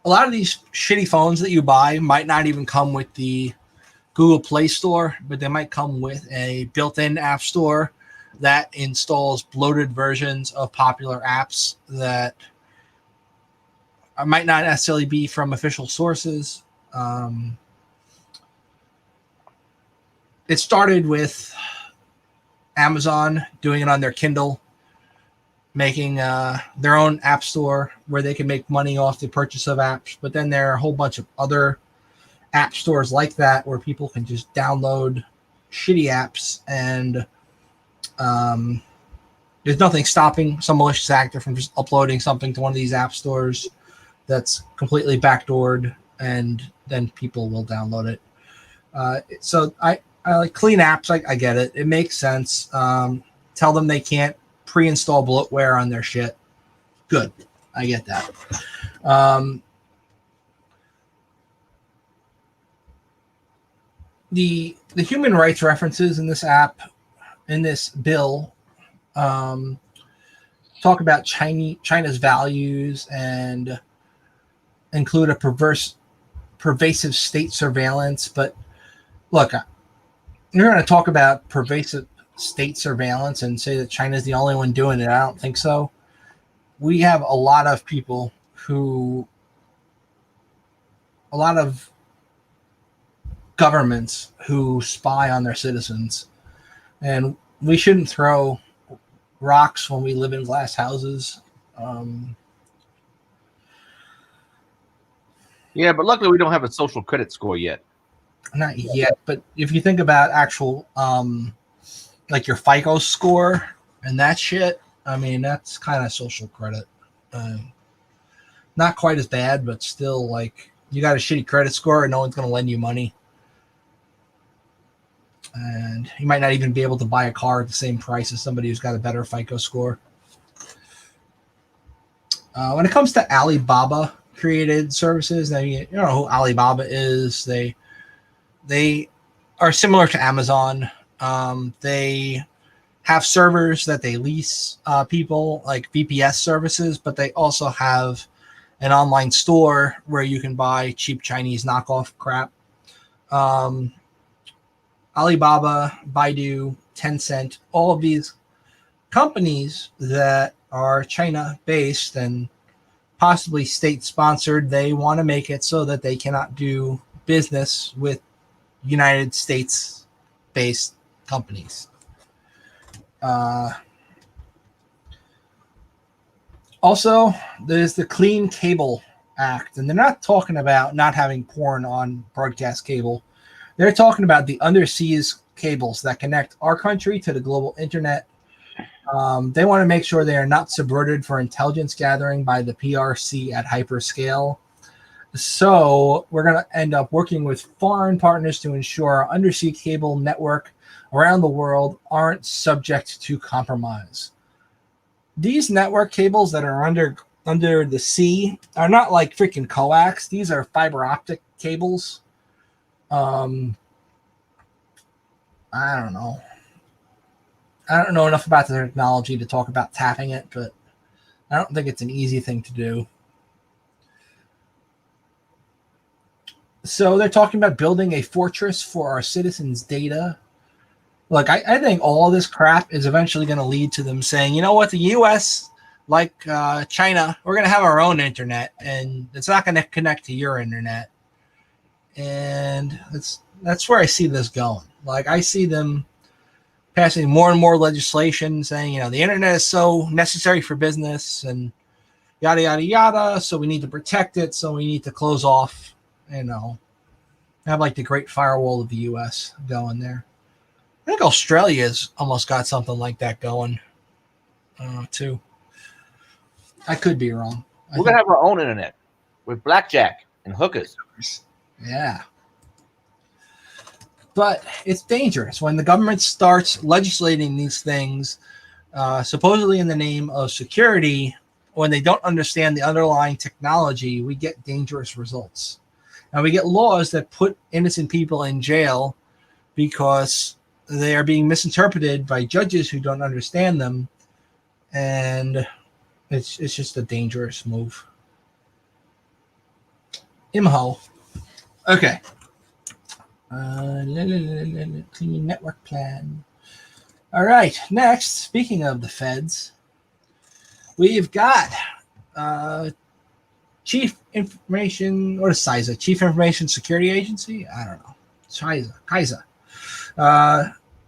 A lot of these shitty phones that you buy might not even come with the Google Play Store, but they might come with a built-in app store that installs bloated versions of popular apps that might not necessarily be from official sources. It started with Amazon doing it on their Kindle, making their own app store where they can make money off the purchase of apps. But then there are a whole bunch of other app stores like that where people can just download shitty apps, and there's nothing stopping some malicious actor from just uploading something to one of these app stores that's completely backdoored, and then people will download it. So I like clean apps. I get it. It makes sense. Tell them they can't pre-install bloatware on their shit. Good. I get that. The human rights references in this bill talk about China's values and include a pervasive state surveillance. But look, you're going to talk about pervasive state surveillance and say that China's the only one doing it. I don't think so. We have a lot of people a lot of governments who spy on their citizens, and we shouldn't throw rocks when we live in glass houses. Yeah, but luckily we don't have a social credit score yet. Not yet, but if you think about actual, like your FICO score and that shit, I mean, that's kind of social credit. Not quite as bad, but still, like, you got a shitty credit score and no one's going to lend you money. And you might not even be able to buy a car at the same price as somebody who's got a better FICO score. When it comes to Alibaba created services, now you know who Alibaba is. They are similar to Amazon. They have servers that they lease people, like VPS services, but they also have an online store where you can buy cheap Chinese knockoff crap. Alibaba, Baidu, Tencent, all of these companies that are China-based and possibly state-sponsored, they want to make it so that they cannot do business with United States-based companies. Also, there's the Clean Cable Act, and they're not talking about not having porn on broadcast cable. They're talking about the underseas cables that connect our country to the global internet. They want to make sure they are not subverted for intelligence gathering by the PRC at hyperscale. So we're going to end up working with foreign partners to ensure our undersea cable network around the world aren't subject to compromise. These network cables that are under the sea are not like freaking coax. These are fiber optic cables. I don't know. I don't know enough about the technology to talk about tapping it, but I don't think it's an easy thing to do. So they're talking about building a fortress for our citizens' data. Look, I think all this crap is eventually going to lead to them saying, you know what, the U.S., like China, we're going to have our own internet, and it's not going to connect to your internet. And that's where I see this going. Like, I see them passing more and more legislation saying, you know, the internet is so necessary for business and yada, yada, yada, so we need to protect it, so we need to close off, you know, have like the Great Firewall of the U.S. going there. I think Australia's almost got something like that going, too. I could be wrong. We're going to have our own internet with blackjack and hookers. Yeah. But it's dangerous when the government starts legislating these things, supposedly in the name of security. When they don't understand the underlying technology, we get dangerous results. And we get laws that put innocent people in jail because they are being misinterpreted by judges who don't understand them. And it's just a dangerous move. Imho. Okay. Clean network plan. All right. Next, speaking of the feds, we've got Chief Information, what is CISA? Chief Information Security Agency? I don't know. CISA.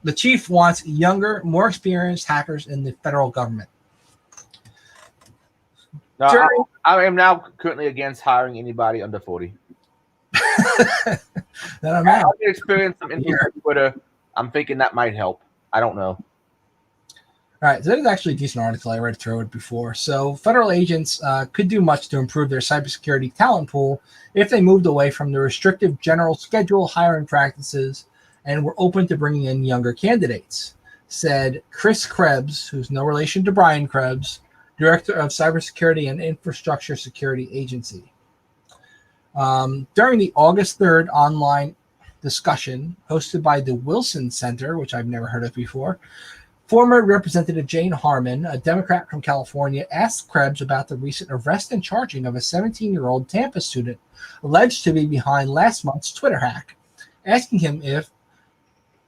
The chief wants younger, more experienced hackers in the federal government. No, I am now currently against hiring anybody under 40. That I'm I out. can experience some influence on Twitter. I'm thinking that might help. I don't know. All right, so that is actually a decent article. I read through it before. So federal agents could do much to improve their cybersecurity talent pool if they moved away from the restrictive general schedule hiring practices and were open to bringing in younger candidates, said Chris Krebs, who's no relation to Brian Krebs, Director of Cybersecurity and Infrastructure Security Agency. During the August 3rd online discussion hosted by the Wilson Center, which I've never heard of before, Former Representative Jane Harmon, a Democrat from California, asked Krebs about the recent arrest and charging of a 17-year-old Tampa student alleged to be behind last month's Twitter hack, asking him if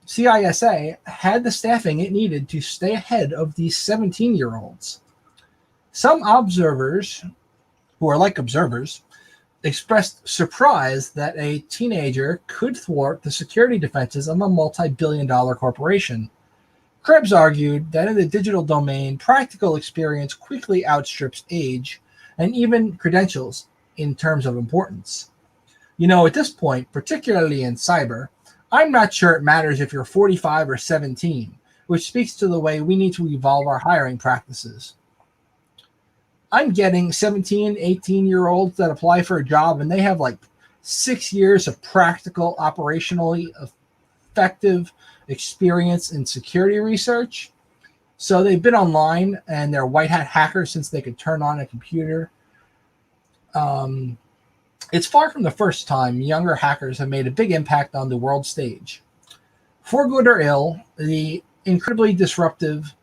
CISA had the staffing it needed to stay ahead of these 17-year-olds. Some observers, who are like observers, expressed surprise that a teenager could thwart the security defenses of a multi-billion-dollar corporation. Krebs argued that in the digital domain, practical experience quickly outstrips age and even credentials in terms of importance. You know, at this point, particularly in cyber, I'm not sure it matters if you're 45 or 17, which speaks to the way we need to evolve our hiring practices. I'm getting 17, 18-year-olds that apply for a job, and they have like 6 years of practical, operationally effective experience in security research. So they've been online, and they're white hat hackers since they could turn on a computer. It's far from the first time younger hackers have made a big impact on the world stage. For good or ill, the incredibly disruptive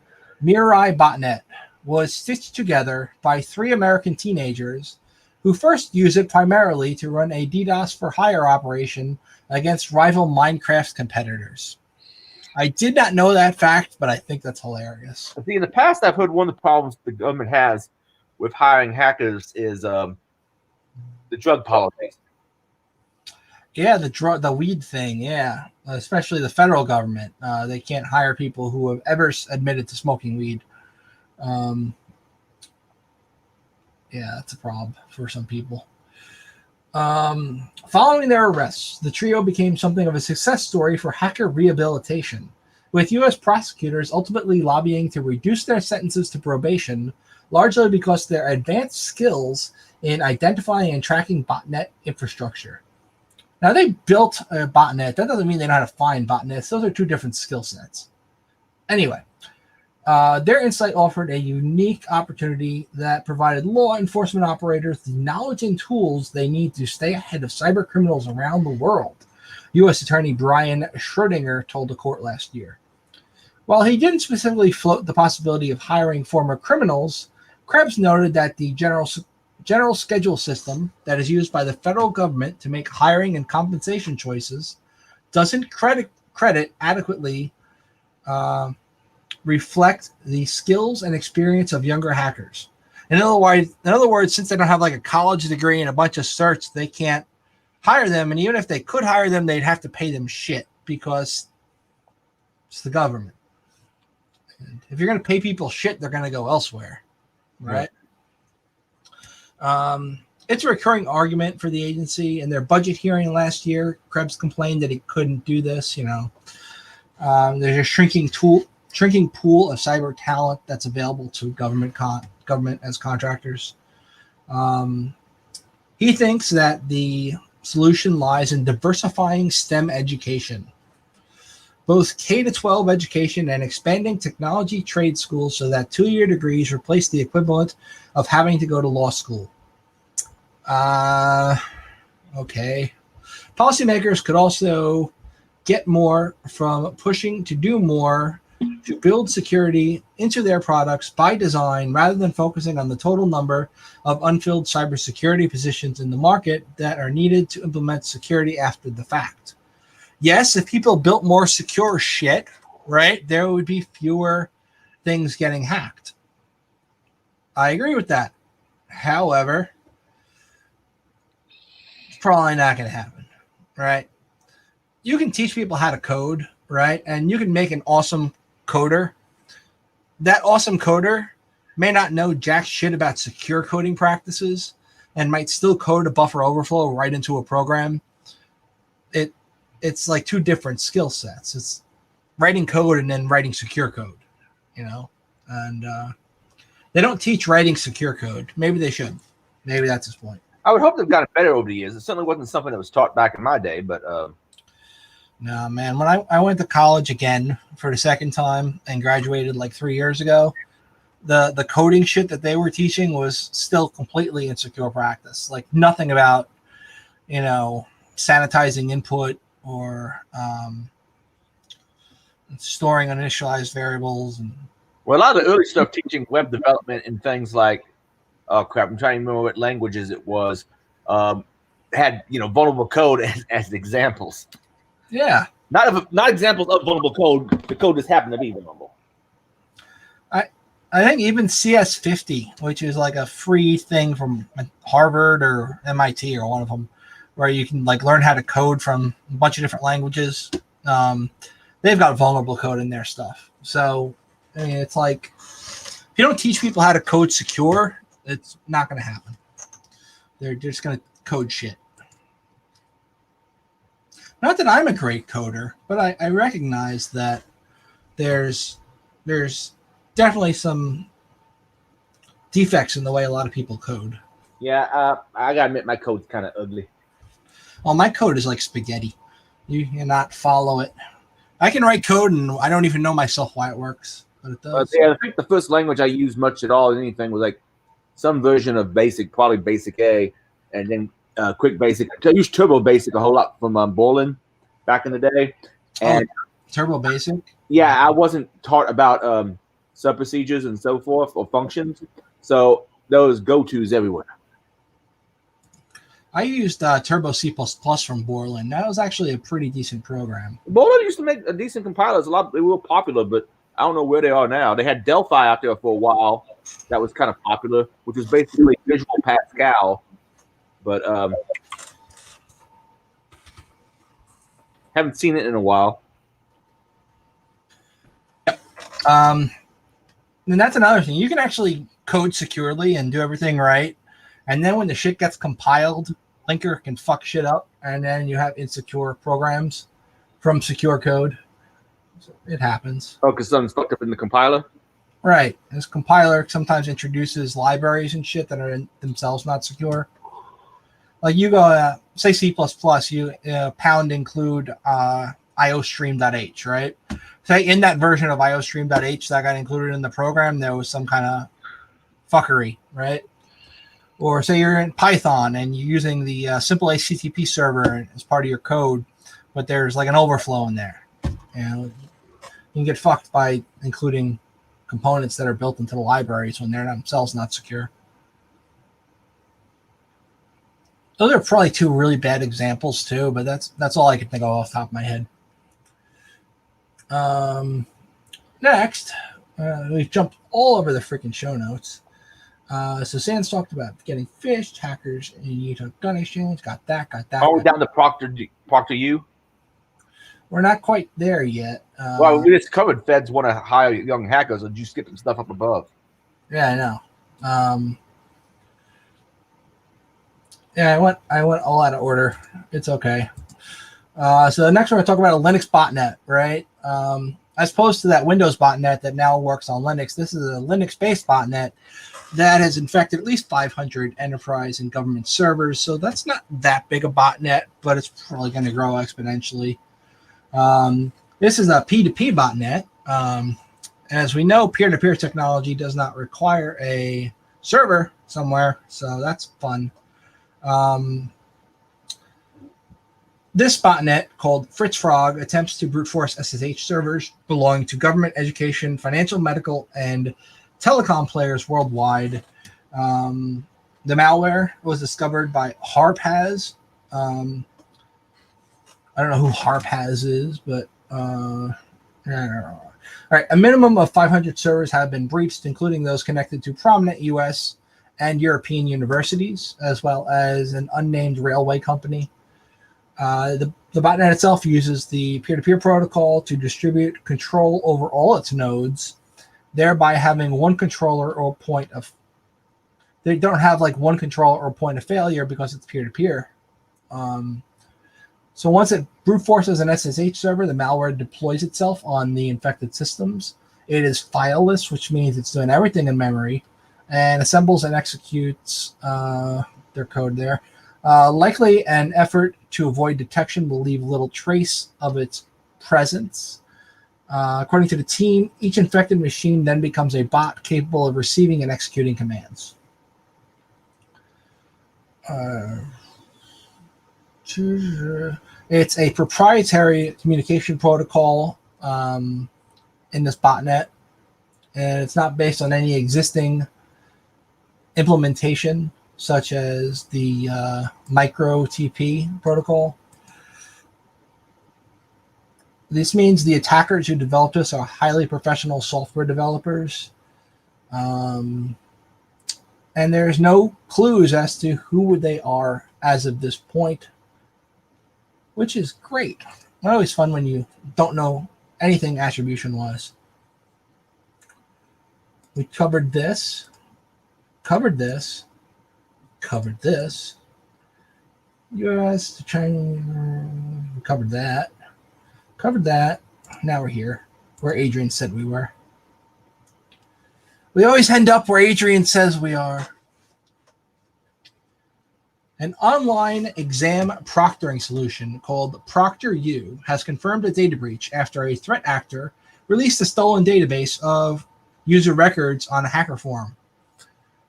Mirai botnet was stitched together by 3 American teenagers who first used it primarily to run a DDoS for hire operation against rival Minecraft competitors. I did not know that fact, but I think that's hilarious. See, in the past, I've heard one of the problems the government has with hiring hackers is the drug policies. Yeah, the weed thing, yeah. Especially the federal government. They can't hire people who have ever admitted to smoking weed. Yeah, that's a problem for some people. Following their arrests, the trio became something of a success story for hacker rehabilitation, with U.S. prosecutors ultimately lobbying to reduce their sentences to probation, largely because of their advanced skills in identifying and tracking botnet infrastructure. Now, they built a botnet. That doesn't mean they know how to find botnets. Those are 2 different skill sets. Anyway, their insight offered a unique opportunity that provided law enforcement operators the knowledge and tools they need to stay ahead of cyber criminals around the world, U.S. Attorney Brian Schrodinger told the court last year. While he didn't specifically float the possibility of hiring former criminals, Krebs noted that the general schedule system that is used by the federal government to make hiring and compensation choices doesn't credit adequately reflect the skills and experience of younger hackers. In other words, since they don't have like a college degree and a bunch of certs, they can't hire them. And even if they could hire them, they'd have to pay them shit because it's the government. And if you're going to pay people shit, they're going to go elsewhere, right? It's a recurring argument for the agency. In their budget hearing last year, Krebs complained that he couldn't do this. There's a shrinking pool of cyber talent that's available to government as contractors. He thinks that the solution lies in diversifying STEM education, both K-12 education and expanding technology trade schools so that 2-year degrees replace the equivalent of having to go to law school. Okay. Policymakers could also get more from pushing to do more to build security into their products by design rather than focusing on the total number of unfilled cybersecurity positions in the market that are needed to implement security after the fact. Yes, if people built more secure shit, right, there would be fewer things getting hacked. I agree with that. However, it's probably not going to happen, right? You can teach people how to code, right? And you can make an awesome coder. That awesome coder may not know jack shit about secure coding practices and might still code a buffer overflow right into a program. It's like 2 different skill sets. It's writing code and then writing secure code, and they don't teach writing secure code. Maybe they should. Maybe that's his point. I would hope they've gotten better over the years. It certainly wasn't something that was taught back in my day, but no, man. When I went to college again for the second time and graduated like 3 years ago, the coding shit that they were teaching was still completely insecure practice. Like nothing about, sanitizing input or storing uninitialized variables. And Well, a lot of the early stuff teaching web development and things like, oh crap, I'm trying to remember what languages it was. Had vulnerable code as examples. yeah, Not examples of vulnerable code. The code just happened to be vulnerable. I think even CS50, which is like a free thing from Harvard or MIT or one of them, where you can like learn how to code from a bunch of different languages. They've got vulnerable code in their stuff. So I mean, it's like if you don't teach people how to code secure, it's not going to happen. They're just going to code shit. Not that I'm a great coder, but I recognize that there's definitely some defects in the way a lot of people code. Yeah, I gotta admit my code's kind of ugly. Well, my code is like spaghetti. You cannot follow it. I can write code and I don't even know myself why it works, but it does. Yeah, I think the first language I used much at all, anything, was like some version of Basic, probably Basic A, and then Quick Basic. I used Turbo Basic a whole lot from Borland back in the day. And Turbo Basic? Yeah, I wasn't taught about sub-procedures and so forth, or functions. So those go-tos everywhere. I used Turbo C++ from Borland. That was actually a pretty decent program. Borland used to make a decent compilers. They were popular, but I don't know where they are now. They had Delphi out there for a while. That was kind of popular, which was basically Visual Pascal. But haven't seen it in a while. And that's another thing. You can actually code securely and do everything right. And then when the shit gets compiled, Linker can fuck shit up. And then you have insecure programs from secure code. So it happens. Oh, because something's fucked up in the compiler? Right. This compiler sometimes introduces libraries and shit that are in themselves not secure. Like you go, say C++, you pound include iostream.h, right? Say in that version of iostream.h that got included in the program, there was some kind of fuckery, right? Or say you're in Python and you're using the simple HTTP server as part of your code, but there's like an overflow in there. You can get fucked by including components that are built into the libraries when they're themselves not secure. Those are probably two really bad examples too, but that's all I can think of off the top of my head. Next, we've jumped all over the freaking show notes. So Sans talked about getting phished, hackers in Utah gun exchange. Got that. Oh, down to Proctor U. We're not quite there yet. Well, we just covered Feds want to hire young hackers, and you skip some stuff up above. Yeah, I know. Yeah, I went all out of order. It's okay. So the next one we're talking about a Linux botnet, right? As opposed to that Windows botnet that now works on Linux, this is a Linux-based botnet that has infected at least 500 enterprise and government servers. So that's not that big a botnet, but it's probably going to grow exponentially. This is a P2P botnet. As we know, peer-to-peer technology does not require a server somewhere, so that's fun. This botnet, called Fritz Frog, attempts to brute force SSH servers belonging to government, education, financial, medical, and telecom players worldwide. The malware was discovered by Harpaz. I don't know who Harpaz is, but all right. A minimum of 500 servers have been breached, including those connected to prominent U.S. and European universities, as well as an unnamed railway company. The botnet itself uses the peer-to-peer protocol to distribute control over all its nodes, thereby having one controller or point of. They don't have like one controller or point of failure because it's peer-to-peer. So once it brute forces an SSH server, the malware deploys itself on the infected systems. It is fileless, which means it's doing everything in memory, and assembles and executes their code there. Likely an effort to avoid detection will leave little trace of its presence. According to the team, each infected machine then becomes a bot capable of receiving and executing commands. It's a proprietary communication protocol in this botnet, and it's not based on any existing implementation, such as the micro TP protocol. This means the attackers who developed this are highly professional software developers. And there's no clues as to who they are as of this point, which is great. It's always fun when you don't know anything attribution-wise. We covered this, covered this, covered this. US to China, we covered that. Covered that. Now we're here, where Adrian said we were. We always end up where Adrian says we are. An online exam proctoring solution called ProctorU has confirmed a data breach after a threat actor released a stolen database of user records on a hacker forum.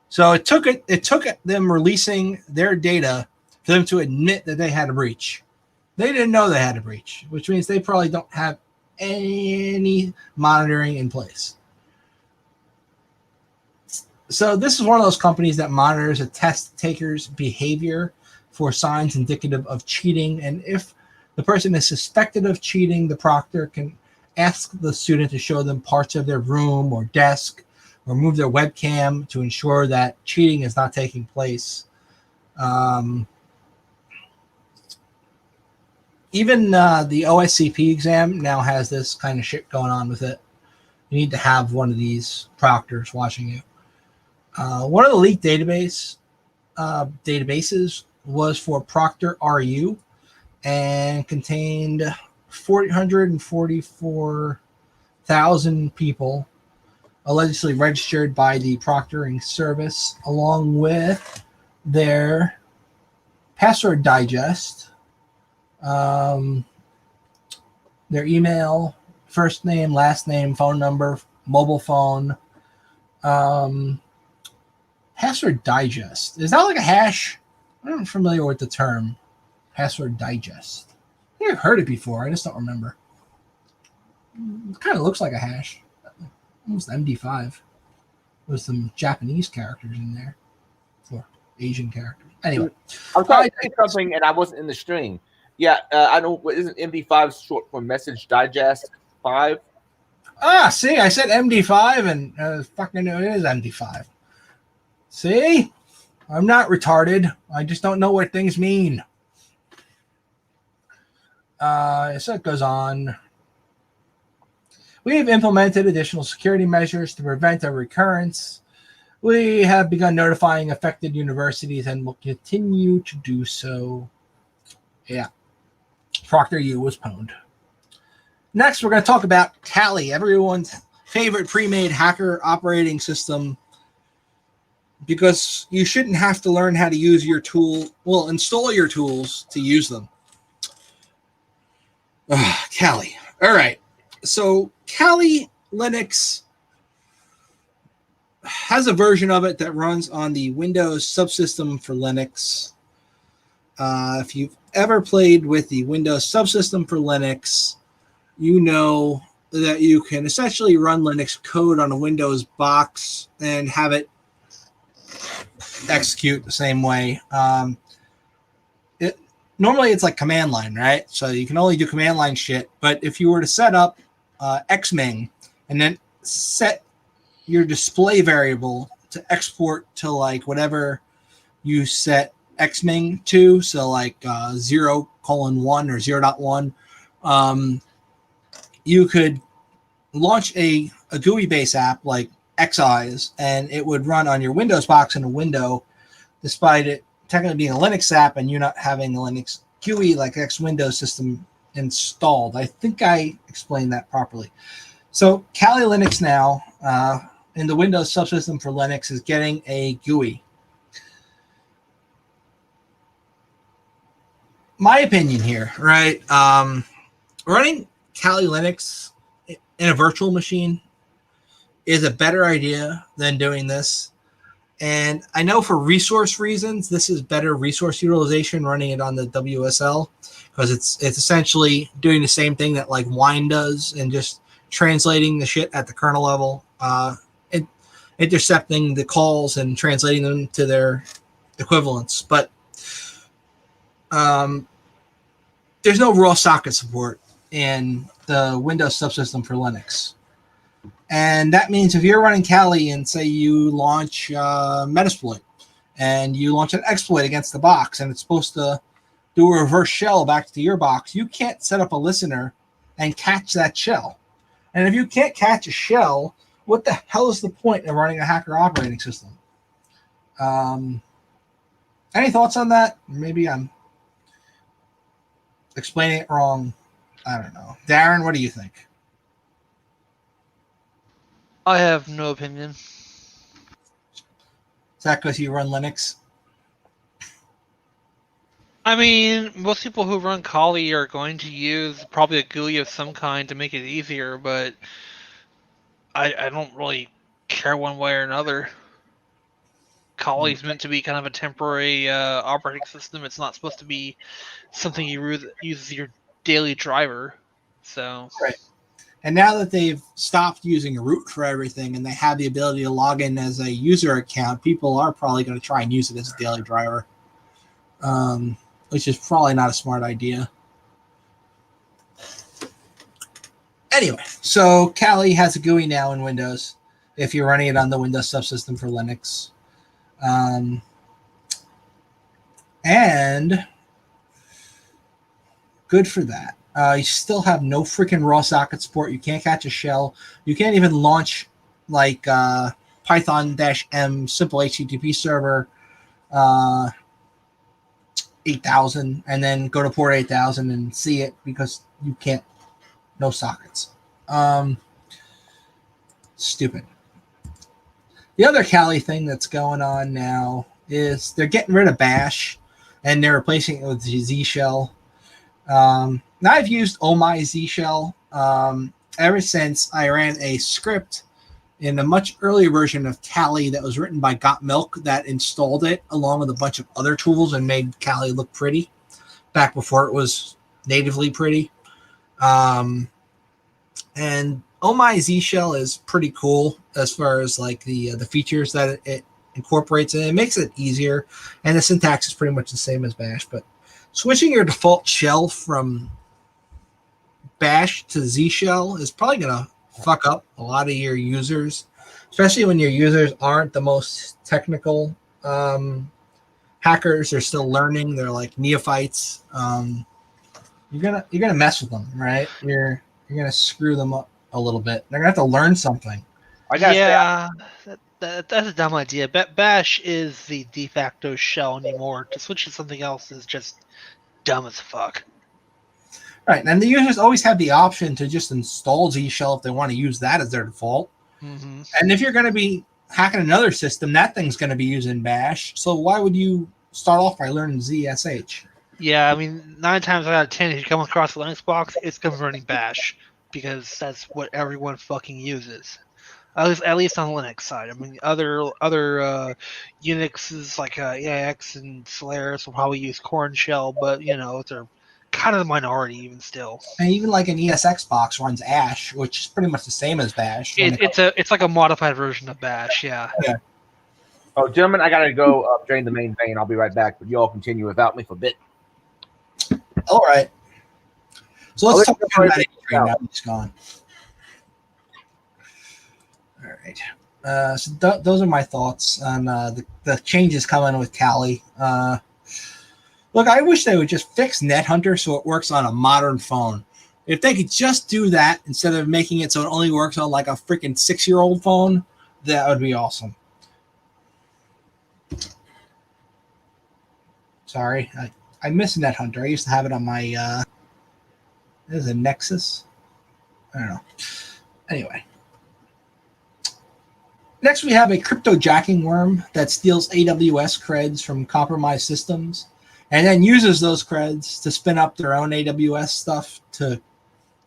So it took them releasing their data for them to admit that they had a breach. They didn't know they had a breach, which means they probably don't have any monitoring in place. So this is one of those companies that monitors a test taker's behavior for signs indicative of cheating. And if the person is suspected of cheating, the proctor can ask the student to show them parts of their room or desk or move their webcam to ensure that cheating is not taking place. Even the OSCP exam now has this kind of shit going on with it. You need to have one of these proctors watching you. One of the leaked databases was for ProctorRU and contained 444,000 people allegedly registered by the proctoring service, along with their password digest, their email, first name, last name, phone number, mobile phone. Password digest. Is that like a hash? I'm not familiar with the term password digest. I think I've heard it before. I just don't remember. It kind of looks like a hash. Almost MD5 with some Japanese characters in there for Asian characters. Anyway, I'm trying to say something and I wasn't in the stream. Yeah, I know. Isn't MD5 short for Message Digest 5? See, I said MD5 and fucking it is MD5. See? I'm not retarded. I just don't know what things mean. So it goes on. We have implemented additional security measures to prevent a recurrence. We have begun notifying affected universities and will continue to do so. Yeah. ProctorU was pwned. Next, we're going to talk about Kali, everyone's favorite pre-made hacker operating system, because you shouldn't have to learn how to use your tool, well, install your tools to use them. Kali. All right. So Kali Linux has a version of it that runs on the Windows subsystem for Linux. If you've ever played with the Windows subsystem for Linux, you know that you can essentially run Linux code on a Windows box and have it execute the same way. Normally it's like command line, right? So you can only do command line shit. But if you were to set up Xming and then set your display variable to export to like whatever you set Xming to, so like 0:1 or 0.1, you could launch a GUI based app like Xeyes, and it would run on your Windows box in a window, despite it technically being a Linux app and you not having a Linux GUI like X Windows system installed. I think I explained that properly. So Kali Linux now in the Windows subsystem for Linux is getting a GUI. My opinion here, right? Running Kali Linux in a virtual machine is a better idea than doing this. And I know for resource reasons, this is better resource utilization running it on the WSL because it's essentially doing the same thing that like Wine does and just translating the shit at the kernel level, intercepting the calls and translating them to their equivalents. But there's no raw socket support in the Windows subsystem for Linux. And that means if you're running Kali and say you launch Metasploit and you launch an exploit against the box and it's supposed to do a reverse shell back to your box, you can't set up a listener and catch that shell. And if you can't catch a shell, what the hell is the point of running a hacker operating system? Any thoughts on that? Maybe I'm explaining it wrong. I don't know. Darren, what do you think? I have no opinion. Is that because you run Linux? I mean, most people who run Kali are going to use probably a GUI of some kind to make it easier, but I don't really care one way or another. Kali is meant to be kind of a temporary operating system. It's not supposed to be something you use as your daily driver. So Right. And now that they've stopped using root for everything and they have the ability to log in as a user account, people are probably going to try and use it as a daily driver, which is probably not a smart idea. Anyway, so Kali has a GUI now in Windows if you're running it on the Windows subsystem for Linux. And good for that. You still have no freaking raw socket support. You can't catch a shell. You can't even launch like Python-M simple HTTP server 8000 and then go to port 8000 and see it because you can't. No sockets. Stupid. The other Kali thing that's going on now is they're getting rid of Bash and they're replacing it with Z Shell. Now I've used my Z Shell ever since I ran a script in a much earlier version of Kali that was written by GotMilk that installed it along with a bunch of other tools and made Kali look pretty back before it was natively pretty. And my Z Shell is pretty cool as far as like the features that it incorporates, and it makes it easier. And the syntax is pretty much the same as Bash, but switching your default shell from Bash to Z Shell is probably gonna fuck up a lot of your users, especially when your users aren't the most technical hackers. They're still learning. They're like neophytes. You're gonna mess with them, right? You're gonna screw them up a little bit. They're gonna have to learn something. yeah, that's a dumb idea. Bash is the de facto shell anymore. To switch to something else is just dumb as fuck. Right, and the users always have the option to just install Z Shell if they want to use that as their default. Mm-hmm. And if you're going to be hacking another system, that thing's going to be using Bash. So why would you start off by learning ZSH? Yeah, I mean, 9 times out of 10, if you come across a Linux box, it's going to be running Bash because that's what everyone fucking uses. At least on the Linux side. I mean, other Unixes like EIX and Solaris will probably use Corn Shell, but they're kind of the minority even still. And even like an ESX box runs Ash, which is pretty much the same as Bash. It's like a modified version of Bash, yeah. Oh, gentlemen, I gotta go drain the main vein. I'll be right back, but you all continue without me for a bit. All right. So let's talk about it now. It's gone. All right. So those are my thoughts on the changes coming with Kali. Look, I wish they would just fix NetHunter so it works on a modern phone. If they could just do that instead of making it so it only works on like a freaking 6-year-old phone, that would be awesome. Sorry, I miss NetHunter. I used to have it on my there's a Nexus. I don't know. Anyway. Next, we have a cryptojacking worm that steals AWS creds from compromised systems and then uses those creds to spin up their own AWS stuff to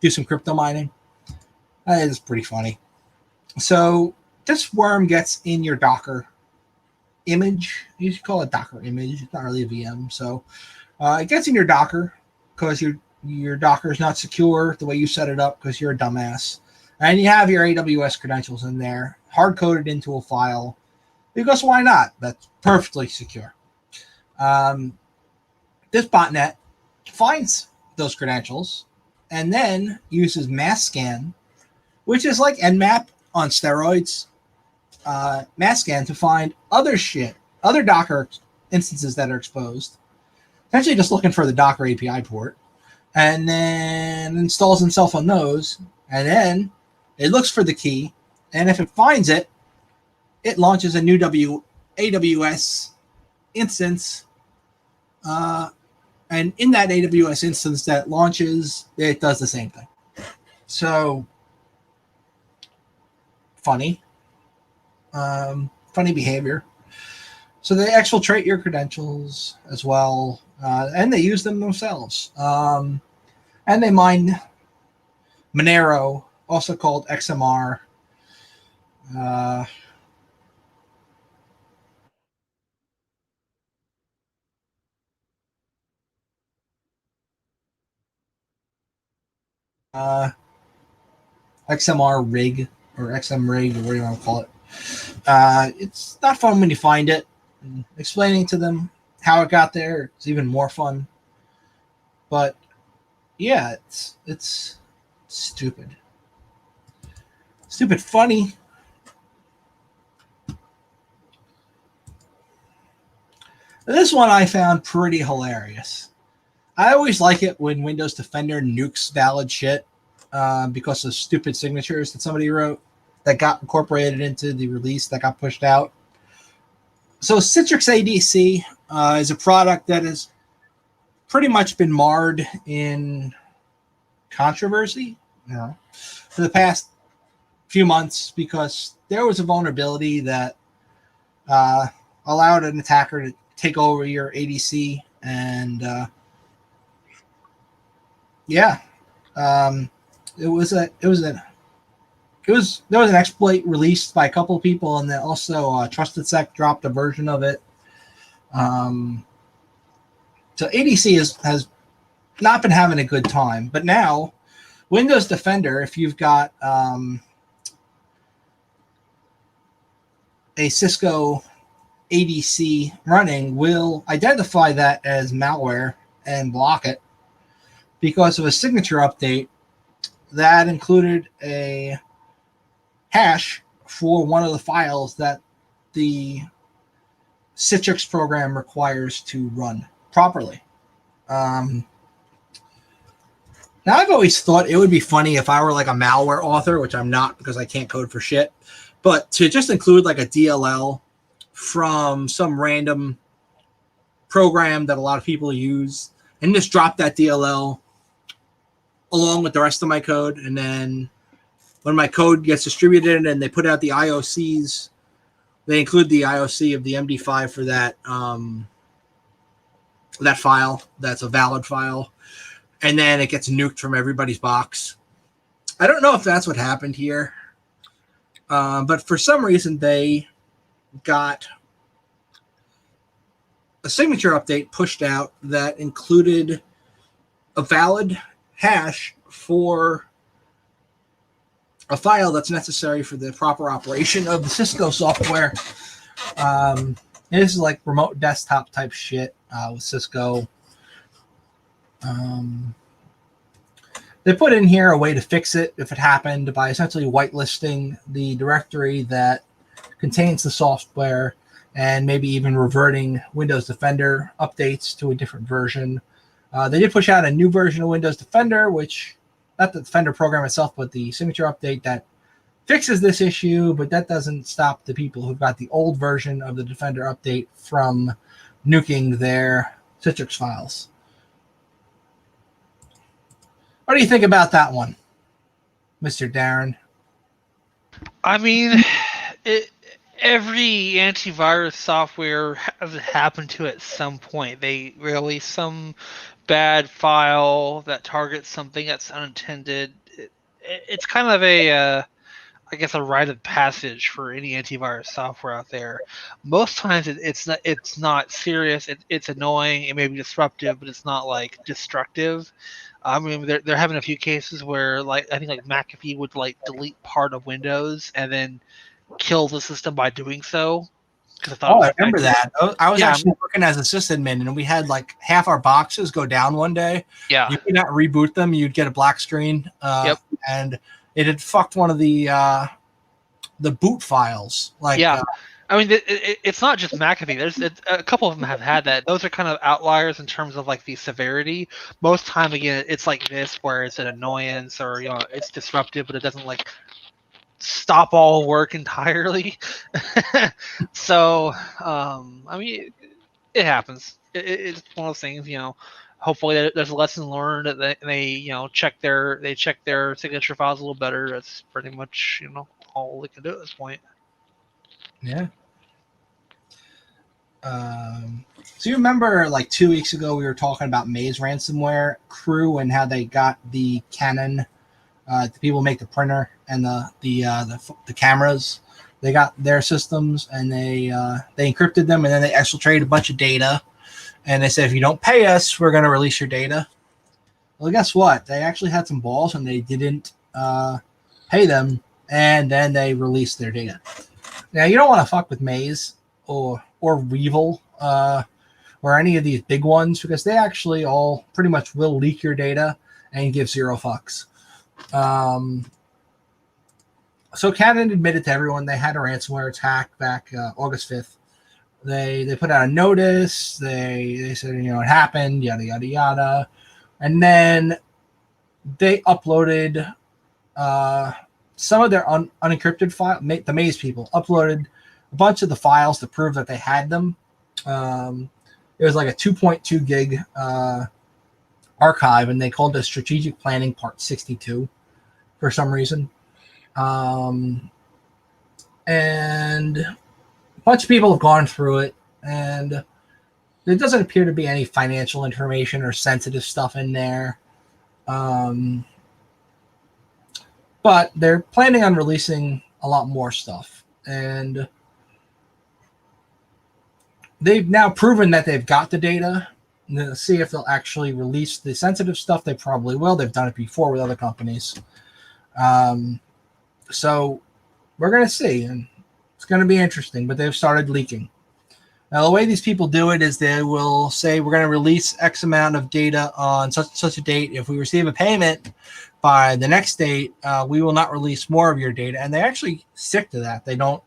do some crypto mining. That is pretty funny. So this worm gets in your Docker image. You should call it Docker image. It's not really a VM. So it gets in your Docker because your Docker is not secure the way you set it up because you're a dumbass. And you have your AWS credentials in there, hard-coded into a file. Because why not? That's perfectly secure. This botnet finds those credentials and then uses mass scan, which is like Nmap on steroids. Mass scan to find other shit, other Docker instances that are exposed. Essentially just looking for the Docker API port, and then installs himself on those, and then it looks for the key, and if it finds it, it launches a new AWS instance, and in that AWS instance that launches, it does the same thing. So, funny behavior. So they exfiltrate your credentials as well, and they use them themselves. And they mine Monero, also called XMR. XMR rig or XM rig, or whatever you want to call it. It's not fun when you find it. And explaining to them how it got there is even more fun. But yeah, it's stupid. Stupid funny. This one I found pretty hilarious. I always like it when Windows Defender nukes valid shit because of stupid signatures that somebody wrote that got incorporated into the release that got pushed out. So Citrix ADC is a product that has pretty much been marred in controversy for the past few months because there was a vulnerability that allowed an attacker to take over your ADC, and there was an exploit released by a couple of people, and then also TrustedSec dropped a version of it. So ADC has not been having a good time, but now Windows Defender, if you've got a Cisco ADC running, will identify that as malware and block it because of a signature update that included a hash for one of the files that the Citrix program requires to run properly. Now, I've always thought it would be funny if I were like a malware author, which I'm not because I can't code for shit, but to just include like a DLL from some random program that a lot of people use and just drop that DLL along with the rest of my code. And then when my code gets distributed and they put out the IOCs, they include the IOC of the MD5 for that that file. That's a valid file. And then it gets nuked from everybody's box. I don't know if that's what happened here. But for some reason, they got a signature update pushed out that included a valid hash for a file that's necessary for the proper operation of the Cisco software. This is like remote desktop type shit with Cisco. They put in here a way to fix it if it happened by essentially whitelisting the directory that contains the software and maybe even reverting Windows Defender updates to a different version. They did push out a new version of Windows Defender, which, not the Defender program itself, but the signature update that fixes this issue, but that doesn't stop the people who've got the old version of the Defender update from nuking their Citrix files. What do you think about that one, Mr. Darren? I mean, every antivirus software has happened to at some point. They release some bad file that targets something that's unintended. It's kind of a I guess a rite of passage for any antivirus software out there. Most times it's not serious. It's annoying. It may be disruptive, but it's not like destructive. I mean, they're having a few cases where, like, I think like McAfee would like delete part of Windows and then kill the system by doing so. Because I thought Oh, it I was remember that. I was Yeah. actually working as a sysadmin, and we had like half our boxes go down one day. Yeah. You could not reboot them; you'd get a black screen. Yep. And it had fucked one of the boot files. Like, Yeah. I mean, it's not just McAfee. There's a couple of them have had that. Those are kind of outliers in terms of like the severity. Most time, again, it's like this, where it's an annoyance or it's disruptive, but it doesn't like stop all work entirely. So, I mean, it happens. It's one of those things. Hopefully there's a lesson learned that they check their signature files a little better. That's pretty much all they can do at this point. yeah. So you remember like 2 weeks ago we were talking about Maze ransomware crew and how they got the Canon, the people who make the printer and the cameras. They got their systems and they encrypted them, and then they exfiltrated a bunch of data. And they said, if you don't pay us, we're going to release your data. Well, guess what? They actually had some balls and they didn't pay them, and then they released their data. Now, you don't want to fuck with Maze or Weevil or any of these big ones, because they actually all pretty much will leak your data and give zero fucks. So Canon admitted to everyone they had a ransomware attack back August 5th. They put out a notice. They said, it happened, yada, yada, yada. And then they uploaded some of their unencrypted files. The Maze people uploaded a bunch of the files to prove that they had them. It was like a 2.2 gig archive, and they called it Strategic Planning Part 62 for some reason. And a bunch of people have gone through it, and there doesn't appear to be any financial information or sensitive stuff in there. But they're planning on releasing a lot more stuff. And they've now proven that they've got the data. To see if they'll actually release the sensitive stuff. They probably will. They've done it before with other companies. So we're going to see. And it's going to be interesting. But they've started leaking. Now, the way these people do it is they will say, we're going to release X amount of data on such a date. If we receive a payment by the next date, we will not release more of your data. And they actually stick to that. They don't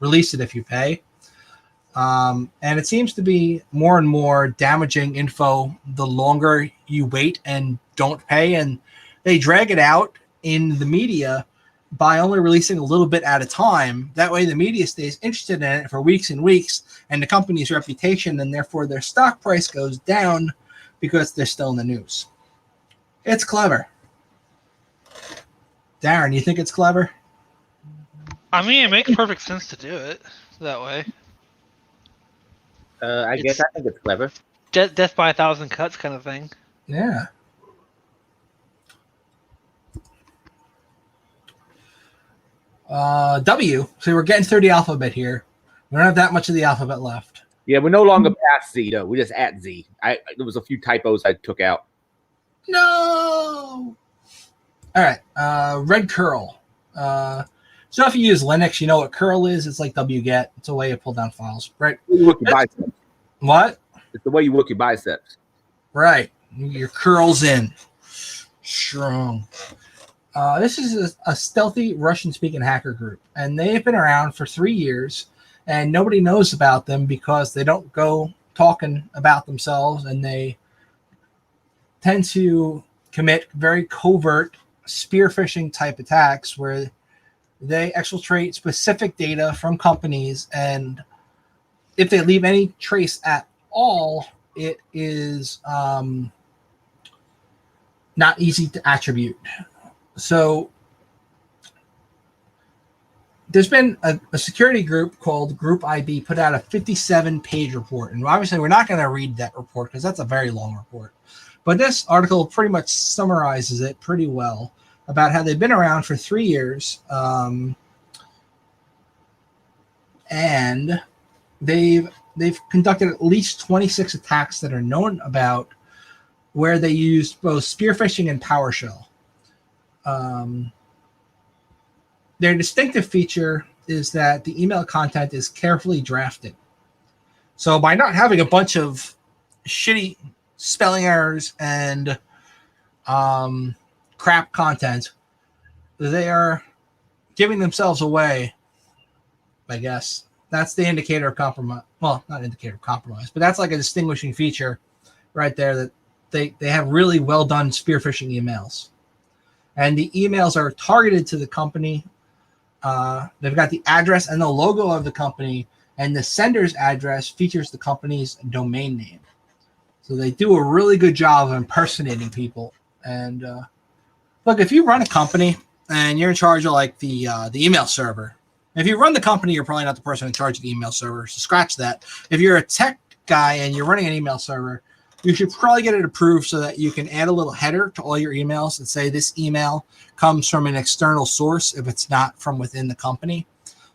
release it if you pay. And it seems to be more and more damaging info the longer you wait and don't pay. And they drag it out in the media by only releasing a little bit at a time. That way the media stays interested in it for weeks and weeks, and the company's reputation and therefore their stock price goes down because they're still in the news. It's clever. Darren, you think it's clever? I mean, it makes perfect sense to do it that way. I think it's clever. Death by 1,000 cuts kind of thing. Yeah. W. So we're getting through the alphabet here. We don't have that much of the alphabet left. Yeah, we're no longer past Z, though. We're just at Z. There was a few typos I took out. No! All right. Red curl. So if you use Linux, you know what curl is. It's like wget. It's a way to pull down files. Right? You work your biceps. What? It's the way you work your biceps. Right. Your curls in. Strong. This is a stealthy Russian-speaking hacker group, and they've been around for 3 years, and nobody knows about them because they don't go talking about themselves, and they tend to commit very covert spear phishing type attacks where they exfiltrate specific data from companies, and if they leave any trace at all, it is not easy to attribute. So there's been a security group called Group IB put out a 57-page report. And obviously we're not going to read that report because that's a very long report. But this article pretty much summarizes it pretty well. about how they've been around for 3 years, and they've conducted at least 26 attacks that are known about, where they used both spear phishing and PowerShell. Their distinctive feature is that the email content is carefully drafted. So by not having a bunch of shitty spelling errors and crap content, they are giving themselves away, I guess. That's the indicator of compromise. Well, not indicator of compromise, but that's like a distinguishing feature right there, that they have really well done spear phishing emails. And the emails are targeted to the company. They've got the address and the logo of the company, and the sender's address features the company's domain name. So they do a really good job of impersonating people. And look, if you run a company and you're in charge of like the email server, if you run the company, you're probably not the person in charge of the email server. So scratch that. If you're a tech guy and you're running an email server, you should probably get it approved so that you can add a little header to all your emails and say this email comes from an external source if it's not from within the company.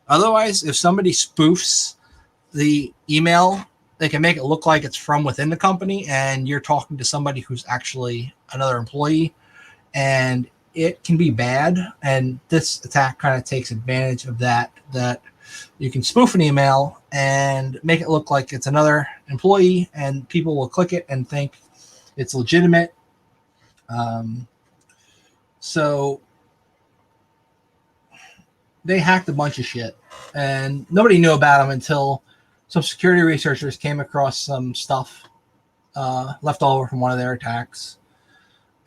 Otherwise, if somebody spoofs the email, they can make it look like it's from within the company and you're talking to somebody who's actually another employee, and it can be bad. And this attack kind of takes advantage of that you can spoof an email and make it look like it's another employee, and people will click it and think it's legitimate. So they hacked a bunch of shit, and nobody knew about them until some security researchers came across some stuff left over from one of their attacks.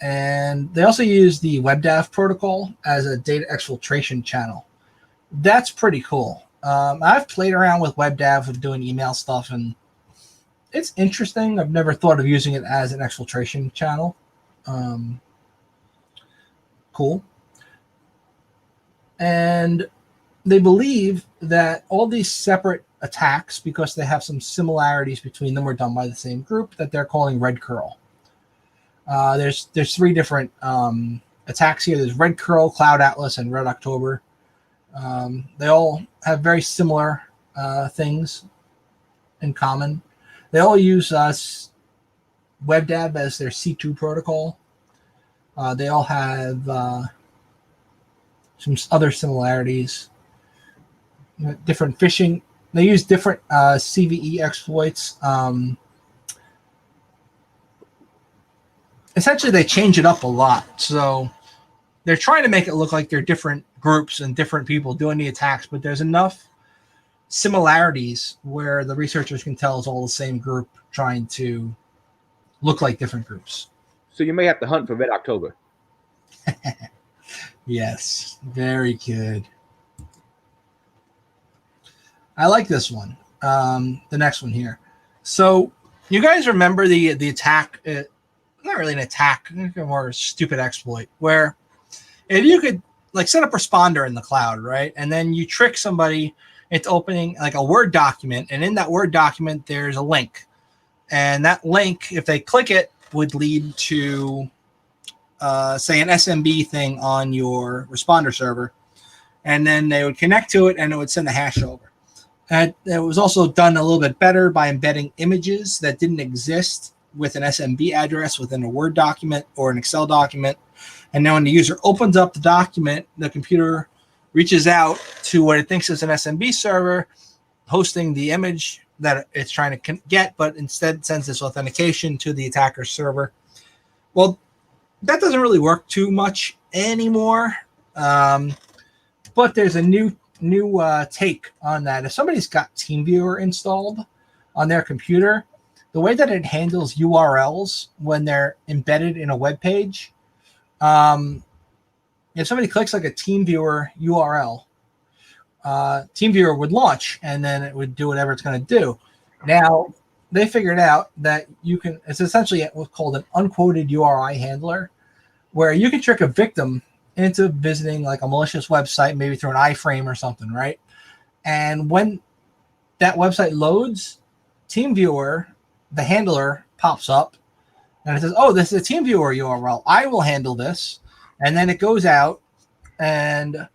And they also use the WebDAV protocol as a data exfiltration channel. That's pretty cool. I've played around with WebDAV with doing email stuff, and it's interesting. I've never thought of using it as an exfiltration channel. Cool. And they believe that all these separate attacks, because they have some similarities between them, were done by the same group that they're calling Red Curl. There's 3 different attacks here. There's Red Curl, Cloud Atlas, and Red October. They all have very similar things in common. They all use WebDAV as their C2 protocol. They all have some other similarities. Different phishing. They use different CVE exploits. Essentially, they change it up a lot. So they're trying to make it look like they're different groups and different people doing the attacks, but there's enough similarities where the researchers can tell it's all the same group trying to look like different groups. So you may have to hunt for Red October. Yes, very good. I like this one. The next one here. So you guys remember the attack? Not really an attack, more a stupid exploit, where if you could like set up a responder in the cloud, right? And then you trick somebody into opening like a Word document, and in that Word document, there's a link. And that link, if they click it, would lead to, say, an SMB thing on your responder server. And then they would connect to it, and it would send the hash over. And it was also done a little bit better by embedding images that didn't exist with an SMB address within a Word document or an Excel document. And then when the user opens up the document, the computer reaches out to what it thinks is an SMB server hosting the image that it's trying to get, but instead sends this authentication to the attacker's server. Well, that doesn't really work too much anymore. But there's a new take on that. If somebody's got TeamViewer installed on their computer, the way that it handles URLs when they're embedded in a web page, if somebody clicks like a TeamViewer URL, TeamViewer would launch, and then it would do whatever it's going to do. Now, they figured out that you can, it's essentially what's called an unquoted URI handler, where you can trick a victim into visiting like a malicious website, maybe through an iframe or something, right? And when that website loads, TeamViewer, the handler, pops up, and it says, oh, this is a TeamViewer URL. I will handle this. And then it goes out and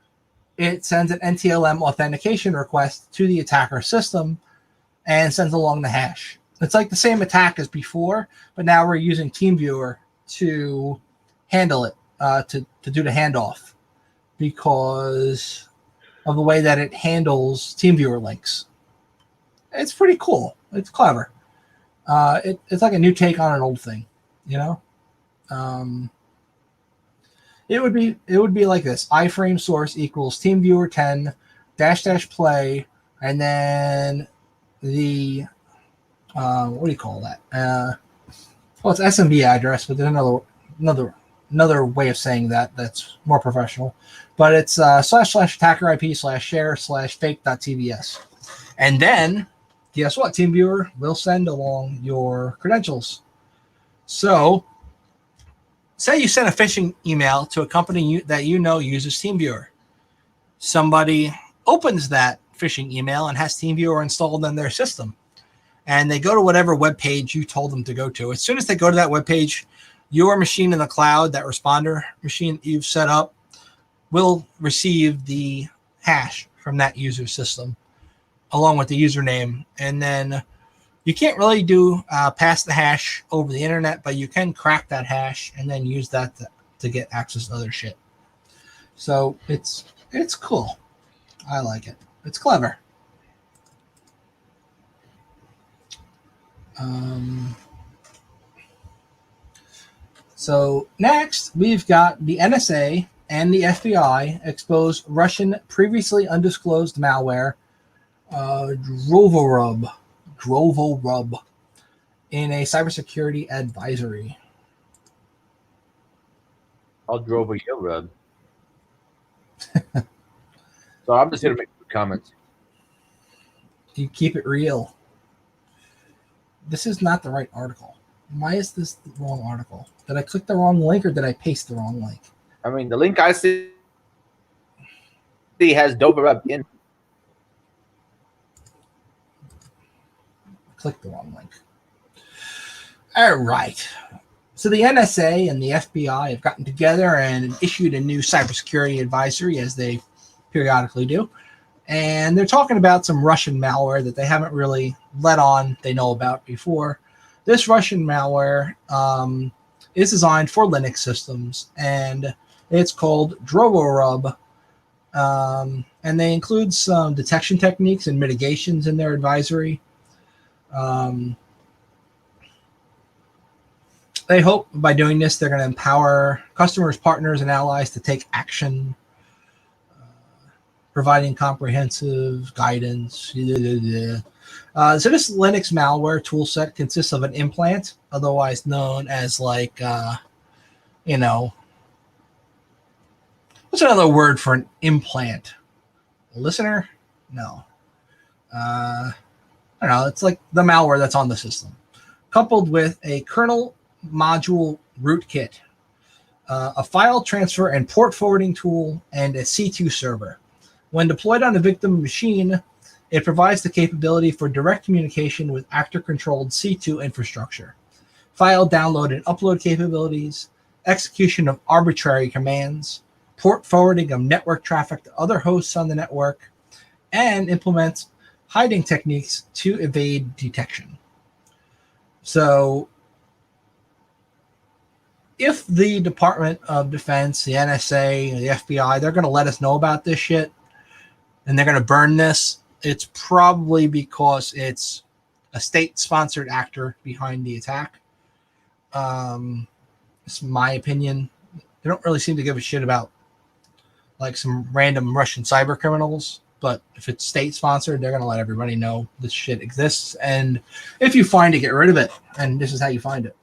it sends an NTLM authentication request to the attacker system and sends along the hash. It's like the same attack as before, but now we're using TeamViewer to handle it, to do the handoff because of the way that it handles TeamViewer links. It's pretty cool. It's clever. It's like a new take on an old thing, you know? It would be like this: iframe source equals TeamViewer 10 -- play, and then the what do you call that? Well, it's SMB address, but there's another way of saying that that's more professional. But it's / attacker IP / share / fake.tvs, and then guess what? TeamViewer will send along your credentials. So, say you send a phishing email to a company that you know uses TeamViewer. Somebody opens that phishing email and has TeamViewer installed on their system. And they go to whatever web page you told them to go to. As soon as they go to that web page, your machine in the cloud, that responder machine that you've set up, will receive the hash from that user system along with the username. And then you can't really do pass the hash over the internet, but you can crack that hash and then use that to get access to other shit. So it's cool. I like it. It's clever. So next, we've got the NSA and the FBI expose Russian previously undisclosed malware, Drovorub, in a cybersecurity advisory. I'll drove a your rub. So I'm just here to make comments. You keep it real. This is not the right article. Why is this the wrong article? Did I click the wrong link or did I paste the wrong link? I mean, the link I see has Dover up in. Click the wrong link. All right. So the NSA and the FBI have gotten together and issued a new cybersecurity advisory, as they periodically do. And they're talking about some Russian malware that they haven't really let on they know about before. This Russian malware is designed for Linux systems, and it's called Drovorub. And they include some detection techniques and mitigations in their advisory. They hope by doing this, they're going to empower customers, partners, and allies to take action, providing comprehensive guidance. So this Linux malware toolset consists of an implant, otherwise known as what's another word for an implant? A listener? No. I don't know. It's like the malware that's on the system, coupled with a kernel module rootkit, a file transfer and port forwarding tool, and a C2 server. When deployed on a victim machine, it provides the capability for direct communication with actor-controlled C2 infrastructure, file download and upload capabilities, execution of arbitrary commands, port forwarding of network traffic to other hosts on the network, and implements hiding techniques to evade detection. So if the Department of Defense, the NSA, the FBI, they're going to let us know about this shit and they're going to burn this, it's probably because it's a state-sponsored actor behind the attack. It's my opinion. They don't really seem to give a shit about like some random Russian cyber criminals, but if it's state-sponsored, they're going to let everybody know this shit exists. And if you find it, get rid of it. And this is how you find it.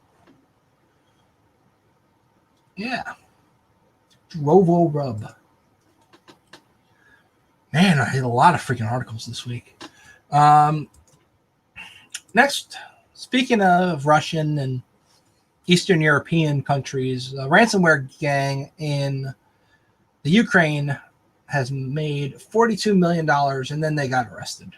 Yeah. Drovorub. Man, I had a lot of freaking articles this week. Next, speaking of Russian and Eastern European countries, a ransomware gang in the Ukraine has made $42 million and then they got arrested.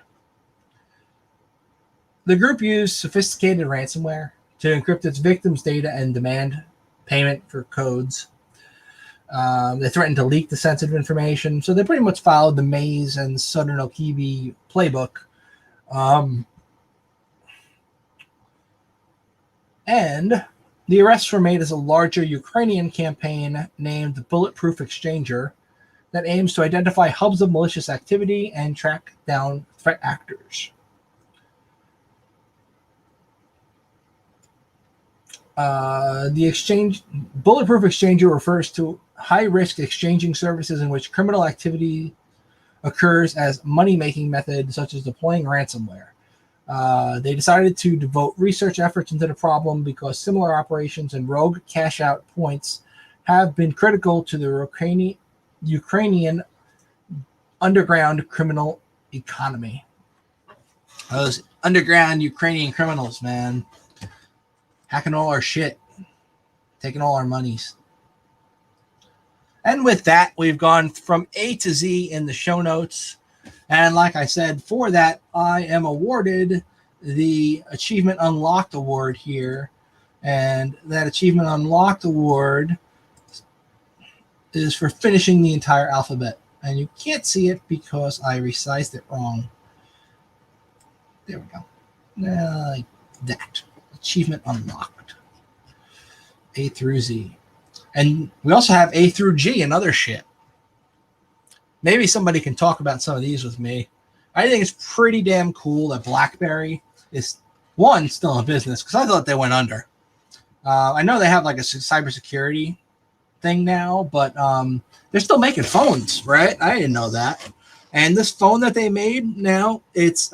The group used sophisticated ransomware to encrypt its victims' data and demand payment for codes. They threatened to leak the sensitive information, so they pretty much followed the Maze and Southern Okibi playbook. And the arrests were made as a larger Ukrainian campaign named Bulletproof Exchanger that aims to identify hubs of malicious activity and track down threat actors. The Bulletproof Exchanger refers to high-risk exchanging services in which criminal activity occurs as money-making method, such as deploying ransomware. They decided to devote research efforts into the problem because similar operations and rogue cash-out points have been critical to the Ukrainian underground criminal economy. Those underground Ukrainian criminals, man, hacking all our shit, taking all our monies. And with that, we've gone from A to Z in the show notes. And like I said, for that, I am awarded the Achievement Unlocked Award here. And that Achievement Unlocked Award is for finishing the entire alphabet. And you can't see it because I resized it wrong. There we go. Like that. Achievement Unlocked. A through Z. And we also have A through G and other shit. Maybe somebody can talk about some of these with me. I think it's pretty damn cool that BlackBerry is, one, still in business, because I thought they went under. I know they have like a cybersecurity thing now, but they're still making phones, right? I didn't know that. And this phone that they made now, it's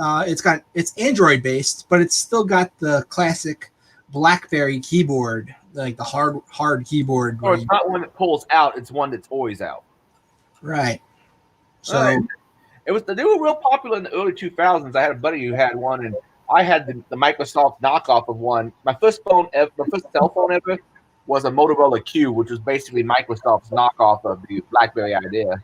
Android based, but it's still got the classic BlackBerry keyboard, like the hard keyboard. Or it's not one that pulls out; it's one that's always out. Right. So they were real popular in the early 2000s. I had a buddy who had one, and I had the Microsoft knockoff of one. My first cell phone ever was a Motorola Q, which was basically Microsoft's knockoff of the BlackBerry idea.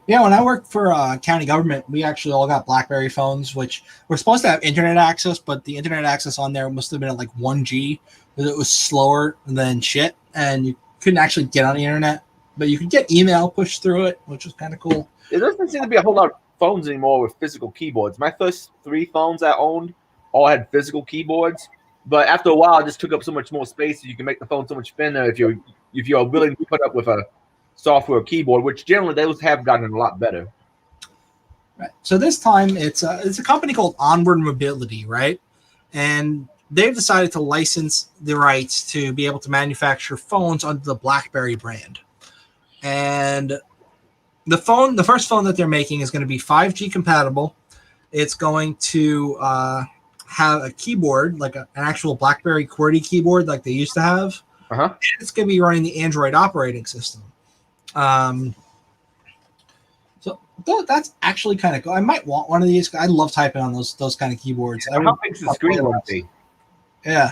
Yeah, when I worked for county government, we actually all got BlackBerry phones, which were supposed to have internet access, but the internet access on there must have been at like 1G, because it was slower than shit, and you couldn't actually get on the internet, but you could get email pushed through it, which was kind of cool. There doesn't seem to be a whole lot of phones anymore with physical keyboards. My first 3 phones I owned all had physical keyboards, but after a while, it just took up so much more space that you can make the phone so much thinner if you're willing to put up with a software keyboard, which generally those have gotten a lot better. Right. So this time it's a company called Onward Mobility, right? And they've decided to license the rights to be able to manufacture phones under the BlackBerry brand. And the first phone that they're making is going to be 5G compatible. It's going to have a keyboard, like an actual BlackBerry QWERTY keyboard like they used to have. Uh-huh. It's going to be running the Android operating system. So that's actually kind of cool. I might want one of these. I love typing on those kind of keyboards. How big's the screen going to be? Yeah.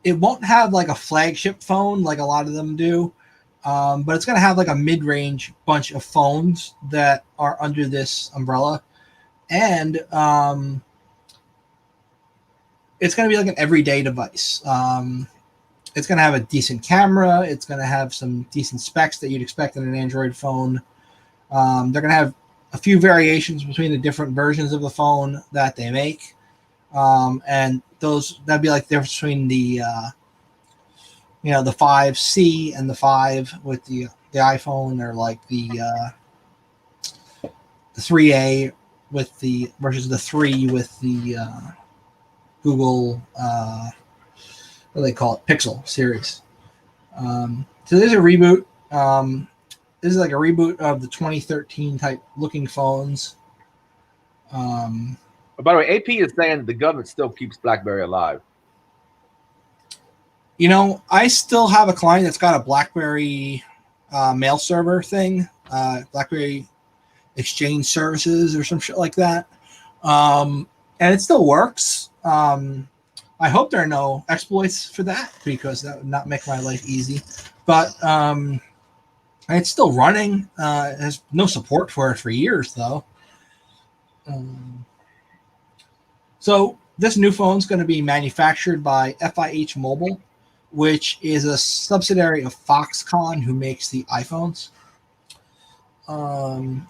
It won't have like a flagship phone like a lot of them do, but it's going to have like a mid-range bunch of phones that are under this umbrella, and it's going to be like an everyday device. It's going to have a decent camera. It's going to have some decent specs that you'd expect in an Android phone. They're going to have a few variations between the different versions of the phone that they make. And that'd be like the difference between the 5C and the 5 with the iPhone, or like the 3A with the versus the 3 with the Google, what do they call it? Pixel series. So there's a reboot. This is like a reboot of the 2013 type looking phones. By the way, AP is saying that the government still keeps BlackBerry alive. I still have a client that's got a BlackBerry mail server thing, BlackBerry Exchange Services or some shit like that. And it still works. I hope there are no exploits for that, because that would not make my life easy. But it's still running. It has no support for it for years, though. So this new phone is going to be manufactured by FIH Mobile. which is a subsidiary of Foxconn, who makes the iPhones.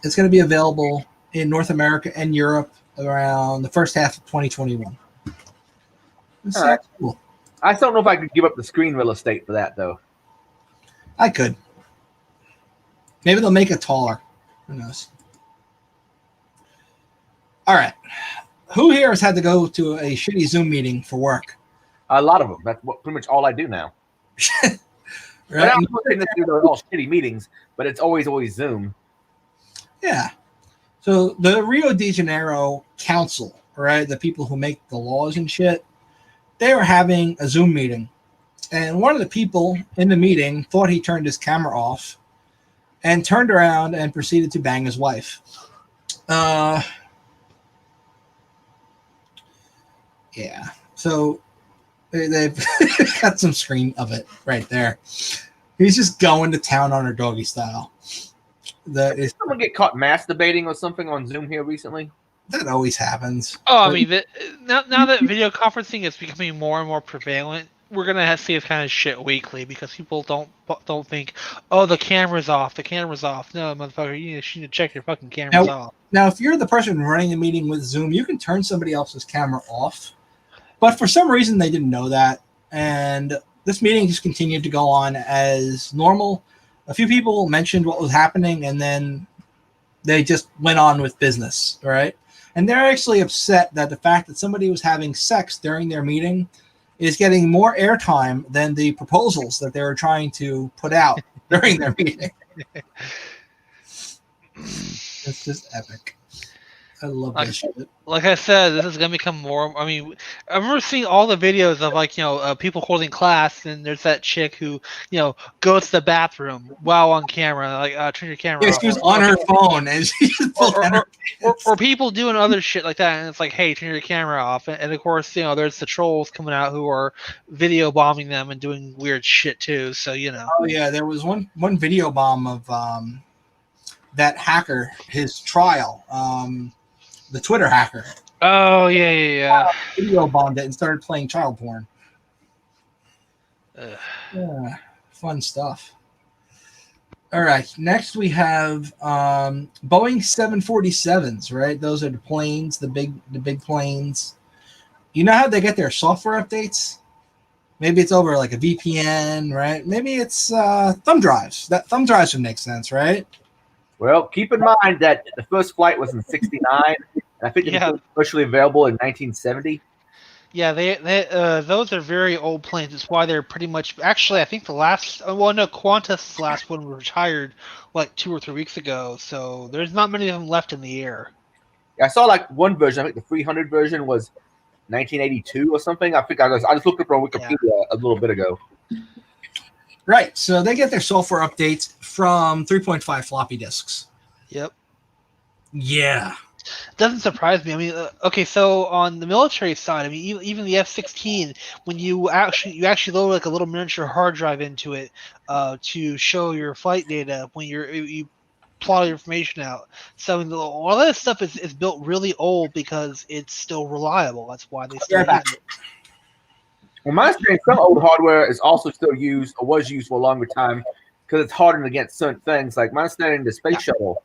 It's going to be available in North America and Europe around the first half of 2021. All right. Cool. I still don't know if I could give up the screen real estate for that, though. I could. Maybe they'll make it taller. Who knows? All right. Who here has had to go to a shitty Zoom meeting for work? A lot of them. That's pretty much all I do now. Right? But I'm not saying that they're all shitty meetings, but it's always Zoom. Yeah. So the Rio de Janeiro Council, right, the people who make the laws and shit, they were having a Zoom meeting. And one of the people in the meeting thought he turned his camera off and turned around and proceeded to bang his wife. Yeah. So they've got some screen of it right there. He's just going to town on her doggy style. Did someone get caught masturbating or something on Zoom here recently? That always happens. Oh, I mean, now that video conferencing is becoming more and more prevalent, we're gonna see this kind of shit weekly because people don't think, oh, the camera's off. The camera's off. No, motherfucker, you need to check your fucking cameras off. Now, if you're the person running the meeting with Zoom, you can turn somebody else's camera off. But for some reason, they didn't know that, and this meeting just continued to go on as normal. A few people mentioned what was happening, and then they just went on with business, right? And they're actually upset that the fact that somebody was having sex during their meeting is getting more airtime than the proposals that they were trying to put out during their meeting. It's just epic. I love this shit. Like I said, this is gonna become more. I mean, I remember seeing all the videos of people holding class, and there's that chick who goes to the bathroom while on camera, turn your camera off. She was on her phone, and she just pulled or people doing other shit like that, and it's like, hey, turn your camera off. And of course, there's the trolls coming out who are video bombing them and doing weird shit too. So Oh yeah, there was one video bomb of that hacker, his trial. The Twitter hacker. Oh, yeah. Video bombed it and started playing child porn. Yeah, fun stuff. All right, next we have Boeing 747s, right? Those are the planes, the big planes. You know how they get their software updates? Maybe it's over like a VPN, right? Maybe it's thumb drives. That thumb drives would make sense, right? Well, keep in mind that the first flight was in '69, and I think it was officially available in 1970. Yeah, they those are very old planes. It's why they're pretty much. Actually, I think the last. Well, no, Qantas' last one was retired like 2 or 3 weeks ago. So there's not many of them left in the air. Yeah, I saw like one version. I think the 300 version was 1982 or something. I just looked up on Wikipedia a little bit ago. Right, so they get their software updates from 3.5 floppy disks. Yep. Yeah. Doesn't surprise me. I mean, okay, so on the military side, I mean, even the F-16, when you actually load like a little miniature hard drive into it to show your flight data when you plot your information out. So all that stuff is built really old because it's still reliable. That's why they still use it. Well, my understanding, some old hardware is also still used or was used for a longer time because it's hardened against certain things. Like my understanding, the space shuttle.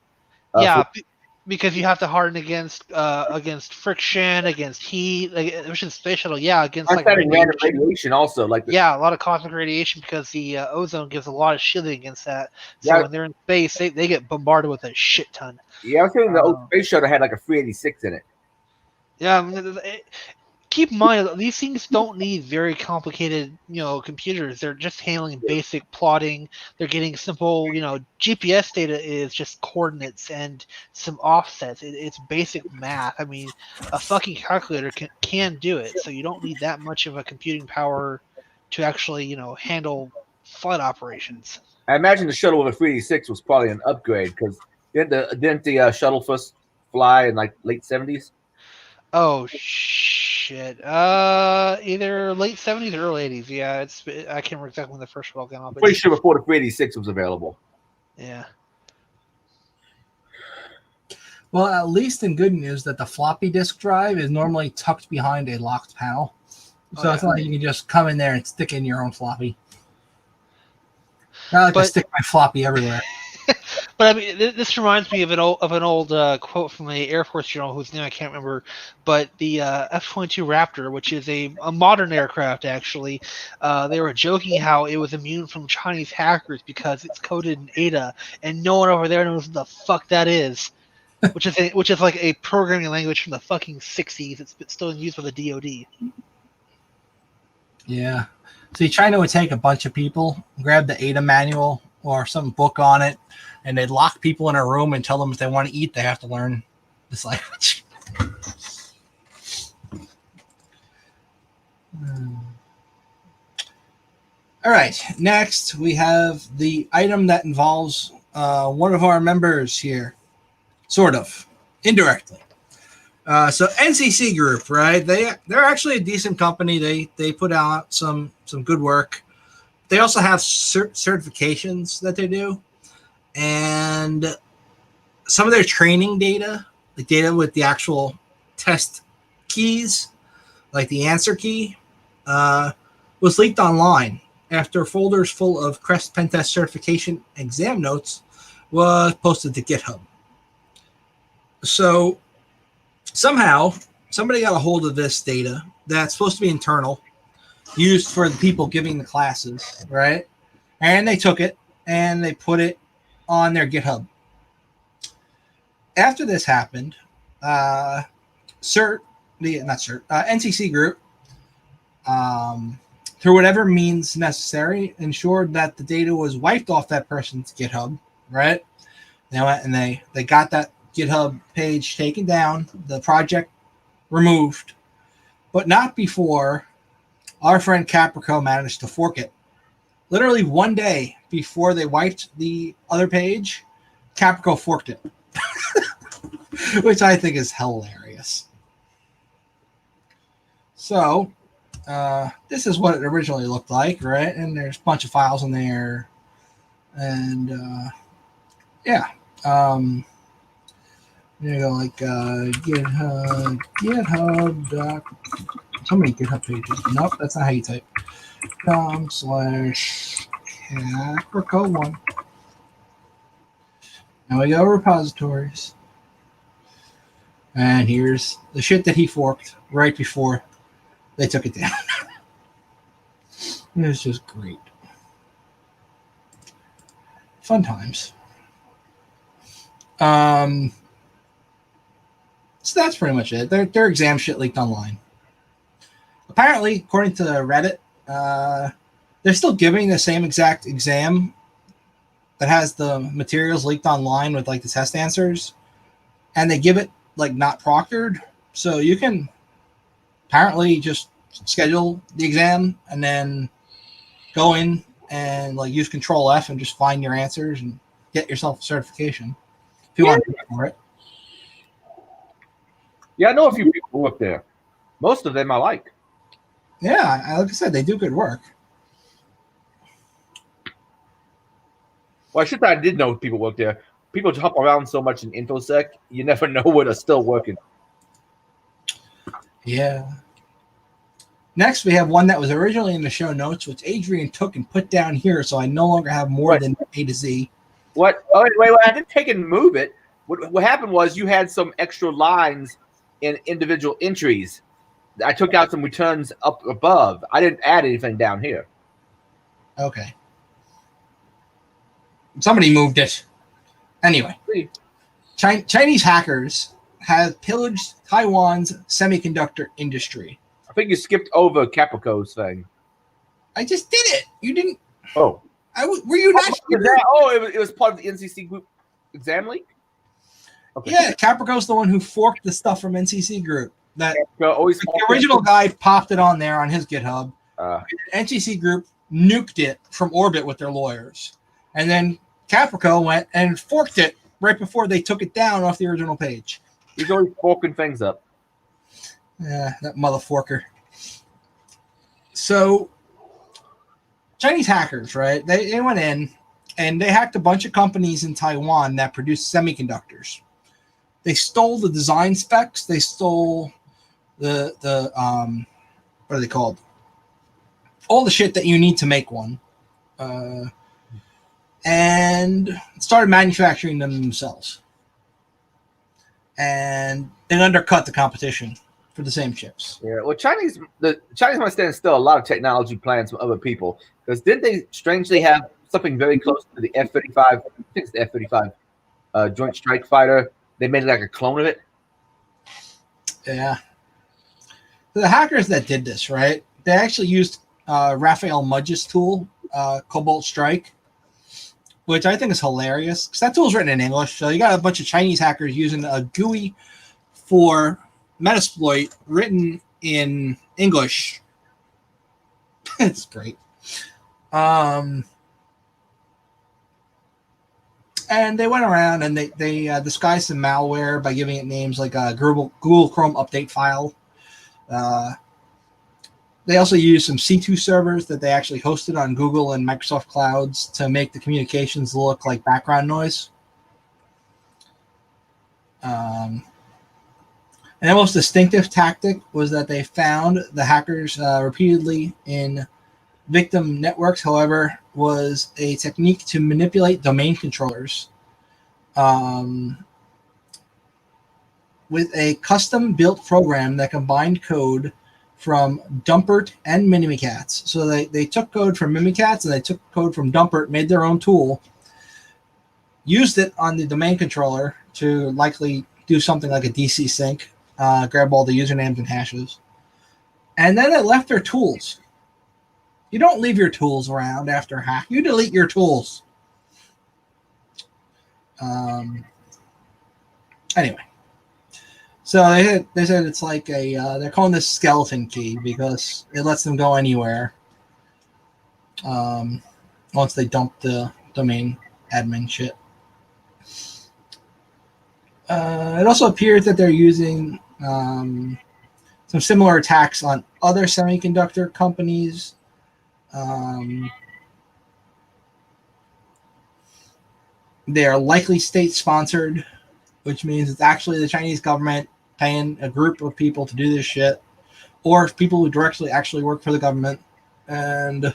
Because you have to harden against friction, against heat, which is space shuttle. Yeah, against like radiation also. Like a lot of cosmic radiation because the ozone gives a lot of shielding against that. So when they're in space, they get bombarded with a shit ton. Yeah, I was thinking the old space shuttle had like a 386 in it. Yeah, I mean, keep in mind, these things don't need very complicated, computers. They're just handling basic plotting. They're getting simple, GPS data is just coordinates and some offsets. It's basic math. I mean, a fucking calculator can do it. So you don't need that much of a computing power to actually, handle flight operations. I imagine the shuttle with a 386 was probably an upgrade because didn't the shuttle first fly in like late 70s? Oh shit! Either late 70s or early 80s. Yeah, I can't remember exactly when the first shuttle came out. Pretty sure before the 386 was available. Yeah. Well, at least in good news that the floppy disk drive is normally tucked behind a locked panel. So it's not like you can just come in there and stick in your own floppy. I like to stick my floppy everywhere. But I mean, this reminds me of an old quote from a Air Force general whose name I can't remember. But the F-22 Raptor, which is a modern aircraft, actually, they were joking how it was immune from Chinese hackers because it's coded in Ada, and no one over there knows what the fuck that is. which is like a programming language from the fucking 60s. It's still used by the DoD. Yeah. So you try to take a bunch of people, grab the Ada manual or some book on it, and they lock people in a room and tell them if they want to eat, they have to learn this language. All right. Next, we have the item that involves one of our members here, sort of, indirectly. So NCC Group, right? They're actually a decent company. They put out some good work. They also have certifications that they do, and some of their training data, the data with the actual test keys, like the answer key, was leaked online after folders full of Crest Pentest certification exam notes was posted to GitHub. So somehow somebody got a hold of this data that's supposed to be internal, used for the people giving the classes, right? And they took it and they put it on their GitHub. After this happened, NCC Group, through whatever means necessary, ensured that the data was wiped off that person's GitHub, right? They went and they got that GitHub page taken down, the project removed, but not before our friend Caprico managed to fork it. Literally one day before they wiped the other page, Caprico forked it, which I think is hilarious. So this is what it originally looked like, right? And there's a bunch of files in there, and you go like GitHub. So many GitHub pages. Nope, that's not how you type. /Caprico1. Now we go repositories. And here's the shit that he forked right before they took it down. It was just great. Fun times. So that's pretty much it. Their exam shit leaked online. Apparently, according to Reddit, they're still giving the same exact exam that has the materials leaked online with like the test answers, and they give it like not proctored. So you can apparently just schedule the exam and then go in and like use Control F and just find your answers and get yourself a certification if you want to pay for it. Yeah, I know a few people who work there. Most of them I like. Yeah, like I said, they do good work. Well, I should say I did know people work there. People hop around so much in InfoSec, you never know where they're still working. Yeah. Next, we have one that was originally in the show notes, which Adrian took and put down here, so I no longer have more than A to Z. What? Oh, wait, I didn't take it and move it. What happened was you had some extra lines in individual entries. I took out some returns up above. I didn't add anything down here. Okay. Somebody moved it. Anyway, Chinese hackers have pillaged Taiwan's semiconductor industry. I think you skipped over Caprico's thing. I just did it. You didn't. Oh. Were you not? It was part of the NCC Group exam leak? Okay. Yeah, Caprico's the one who forked the stuff from NCC Group. That the original guy popped it on there on his GitHub. NCC Group nuked it from orbit with their lawyers. And then Caprico went and forked it right before they took it down off the original page. He's always forking things up. Yeah, that motherforker. So, Chinese hackers, right? They went in and they hacked a bunch of companies in Taiwan that produce semiconductors. They stole the design specs. They stole the what are they called? All the shit that you need to make one. And started manufacturing them themselves. And they undercut the competition for the same chips. Yeah, well, the Chinese must stand still a lot of technology plans from other people, because didn't they strangely have something very close to the F-35? I think it's the F-35 Joint Strike Fighter. They made like a clone of it. Yeah. The hackers that did this, right? They actually used Raphael Mudge's tool, Cobalt Strike, which I think is hilarious because that tool is written in English. So you got a bunch of Chinese hackers using a GUI for Metasploit written in English. It's great. And they went around and they disguised some malware by giving it names like a Google Chrome update file. They also used some C2 servers that they actually hosted on Google and Microsoft clouds to make the communications look like background noise. And the most distinctive tactic was that they found the hackers repeatedly in victim networks, however, was a technique to manipulate domain controllers with a custom-built program that combined code from Dumpert and Mimikatz. So they took code from Mimikatz and they took code from Dumpert, made their own tool, used it on the domain controller to likely do something like a DC sync, grab all the usernames and hashes, and then they left their tools. You don't leave your tools around after a hack. You delete your tools. Anyway. So they said it's like they're calling this skeleton key because it lets them go anywhere once they dump the domain admin shit. It also appears that they're using some similar attacks on other semiconductor companies. They are likely state-sponsored, which means it's actually the Chinese government paying a group of people to do this shit, or people who directly actually work for the government, and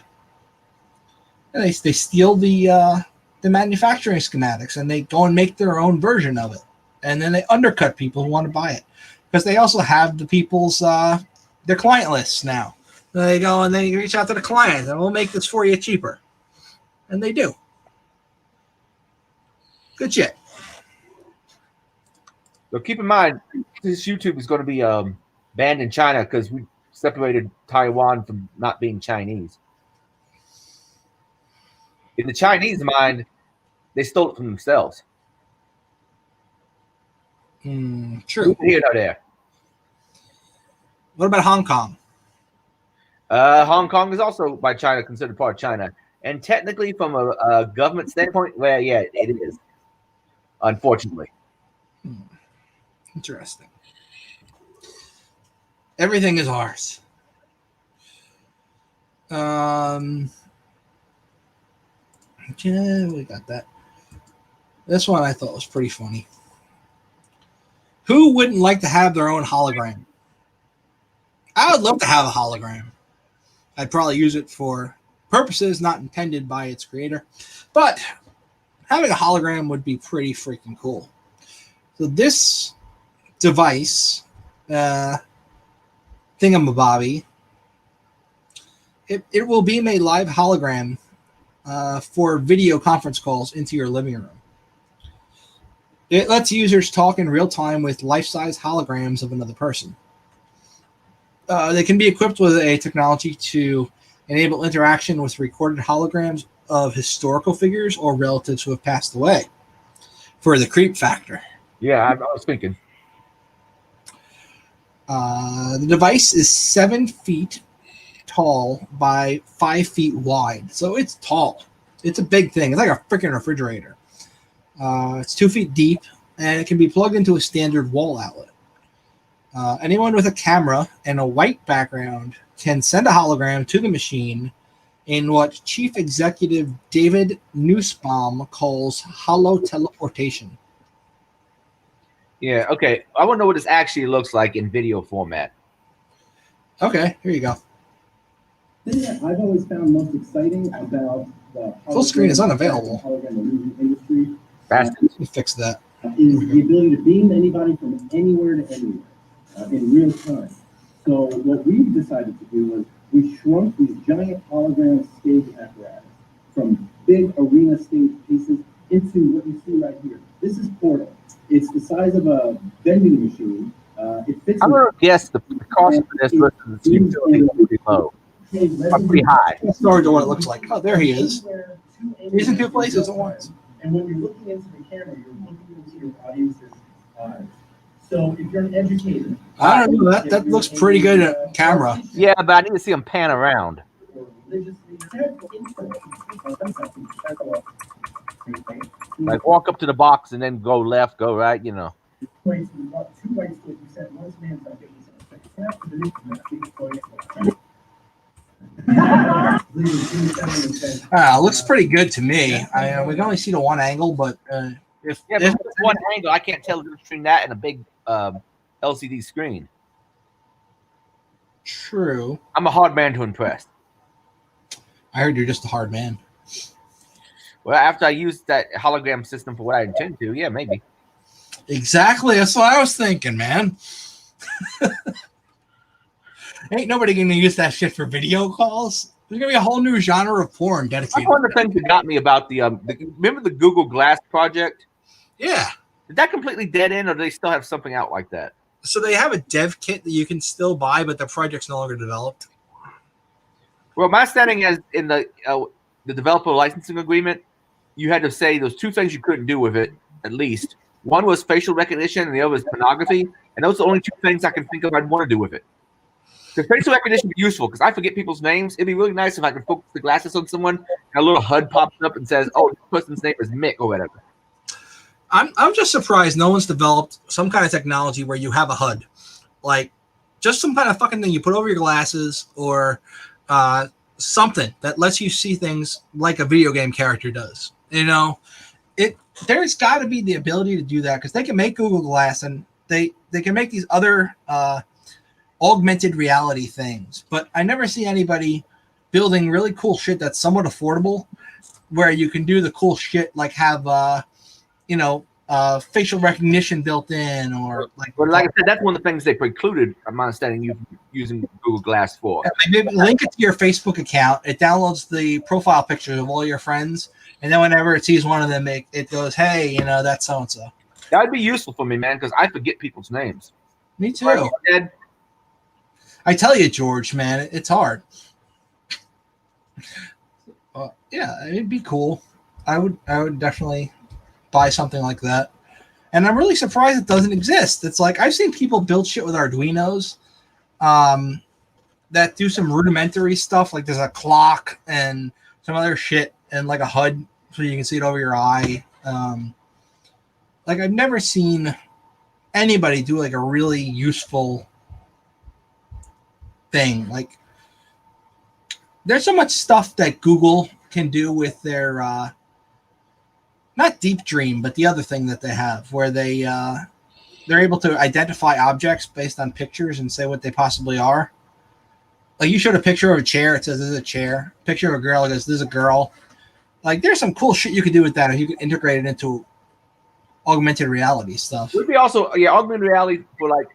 they steal the manufacturing schematics and they go and make their own version of it, and then they undercut people who want to buy it because they also have the people's their client lists now. They go and they reach out to the client and we'll make this for you cheaper, and they do. Good shit. So keep in mind, this YouTube is going to be banned in China because we separated Taiwan from not being Chinese. In the Chinese mind, they stole it from themselves. True. Here or there. What about Hong Kong? Hong Kong is also by China considered part of China, and technically, from a government standpoint, well, yeah, it is. Unfortunately. Interesting. Everything is ours. Yeah, we got that. This one I thought was pretty funny. Who wouldn't like to have their own hologram? I would love to have a hologram. I'd probably use it for purposes not intended by its creator, but having a hologram would be pretty freaking cool. So this device, thingamabobby, it will beam a live hologram for video conference calls into your living room. It lets users talk in real time with life-size holograms of another person. They can be equipped with a technology to enable interaction with recorded holograms of historical figures or relatives who have passed away for the creep factor. Yeah, I was thinking. The device is 7 feet tall by 5 feet wide. So it's tall. It's a big thing. It's like a freaking refrigerator. It's 2 feet deep, and it can be plugged into a standard wall outlet. Anyone with a camera and a white background can send a hologram to the machine in what Chief Executive David Nussbaum calls holo teleportation. Yeah, okay. I want to know what this actually looks like in video format. Okay, here you go. thing that I've always found most exciting about the Full screen is unavailable. hologram illusion industry Bastards. Let me fix that. is the ability to beam anybody from anywhere to anywhere in real time. So what we've decided to do was we shrunk these giant hologram stage apparatus from big arena stage pieces into what you see right here. This is Portal. It's the size of a vending machine. It fits. I'm gonna guess the cost of this versus the utility is pretty low. Pretty high. Let's go to what it looks like. Oh, there he is. He's in two places at once. And when you're looking into the camera, you're looking into your audience's eyes. So if you're an educator, I don't know, that looks pretty good at camera. Yeah, but I need to see them pan around. Like walk up to the box and then go left, go right, you know. Looks pretty good to me. We can only see the one angle, but if one angle, I can't tell the difference between that and a big LCD screen. True. I'm a hard man to impress. I heard you're just a hard man. Well, after I use that hologram system for what I intend to, yeah, maybe. Exactly. That's what I was thinking, man. Ain't nobody gonna use that shit for video calls. There's gonna be a whole new genre of porn dedicated. That's one of the things that got me about the remember the Google Glass project? Yeah. Did that completely dead end, or do they still have something out like that? So they have a dev kit that you can still buy, but the project's no longer developed. Well, my understanding is in the developer licensing agreement, you had to say those two things you couldn't do with it, at least. One was facial recognition, and the other was pornography. And those are the only two things I can think of I'd want to do with it. Because facial recognition would be useful, because I forget people's names. It'd be really nice if I could focus the glasses on someone, and a little HUD pops up and says, oh, this person's name is Mick, or whatever. I'm just surprised no one's developed some kind of technology where you have a HUD. Like, just some kind of fucking thing you put over your glasses, or something that lets you see things like a video game character does. You know, there's got to be the ability to do that, because they can make Google Glass and they can make these other augmented reality things, but I never see anybody building really cool shit that's somewhat affordable, where you can do the cool shit like have facial recognition built in, or like. But like I said, that's one of the things they precluded, I'm understanding, you using Google Glass for. Maybe link it to your Facebook account. It downloads the profile pictures of all your friends, and then whenever it sees one of them, it goes, "Hey, that's so and so." That would be useful for me, man, because I forget people's names. Me too. I tell you, George, man, it's hard. Yeah, it'd be cool. I would definitely buy something like that. And I'm really surprised it doesn't exist. It's like I've seen people build shit with Arduinos that do some rudimentary stuff. Like there's a clock and some other shit and like a HUD so you can see it over your eye. Like I've never seen anybody do like a really useful thing. Like there's so much stuff that Google can do with their not Deep Dream, but the other thing that they have, where they're able to identify objects based on pictures and say what they possibly are. Like you showed a picture of a chair, it says this is a chair. Picture of a girl, it goes, this is a girl. Like there's some cool shit you could do with that if you could integrate it into augmented reality stuff. Would be also augmented reality for like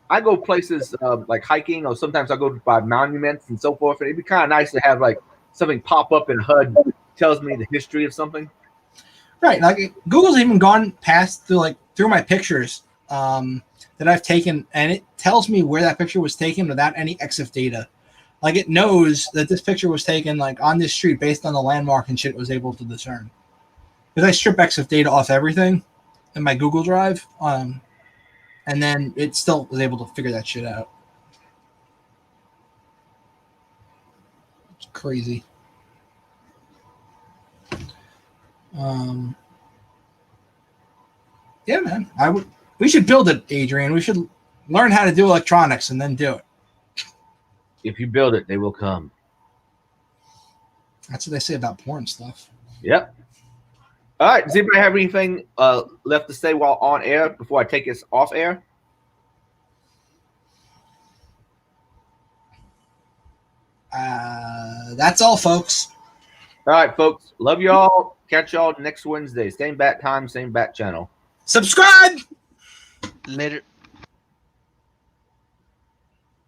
I go places like hiking, or sometimes I go by monuments and so forth, and it'd be kind of nice to have like something pop up in HUD that tells me the history of something. Right, like Google's even gone past through my pictures that I've taken, and it tells me where that picture was taken without any EXIF data. Like it knows that this picture was taken like on this street based on the landmark and shit it was able to discern. Because I strip EXIF data off everything in my Google Drive, and then it still was able to figure that shit out. It's crazy. Yeah, man. We should build it, Adrian. We should learn how to do electronics and then do it. If you build it, they will come. That's what they say about porn stuff. Yep. All right. Does anybody have anything left to say while on air before I take us off air? that's all, folks. All right, folks. Love y'all. Catch y'all next Wednesday. Same bat time, same bat channel. Subscribe. Later.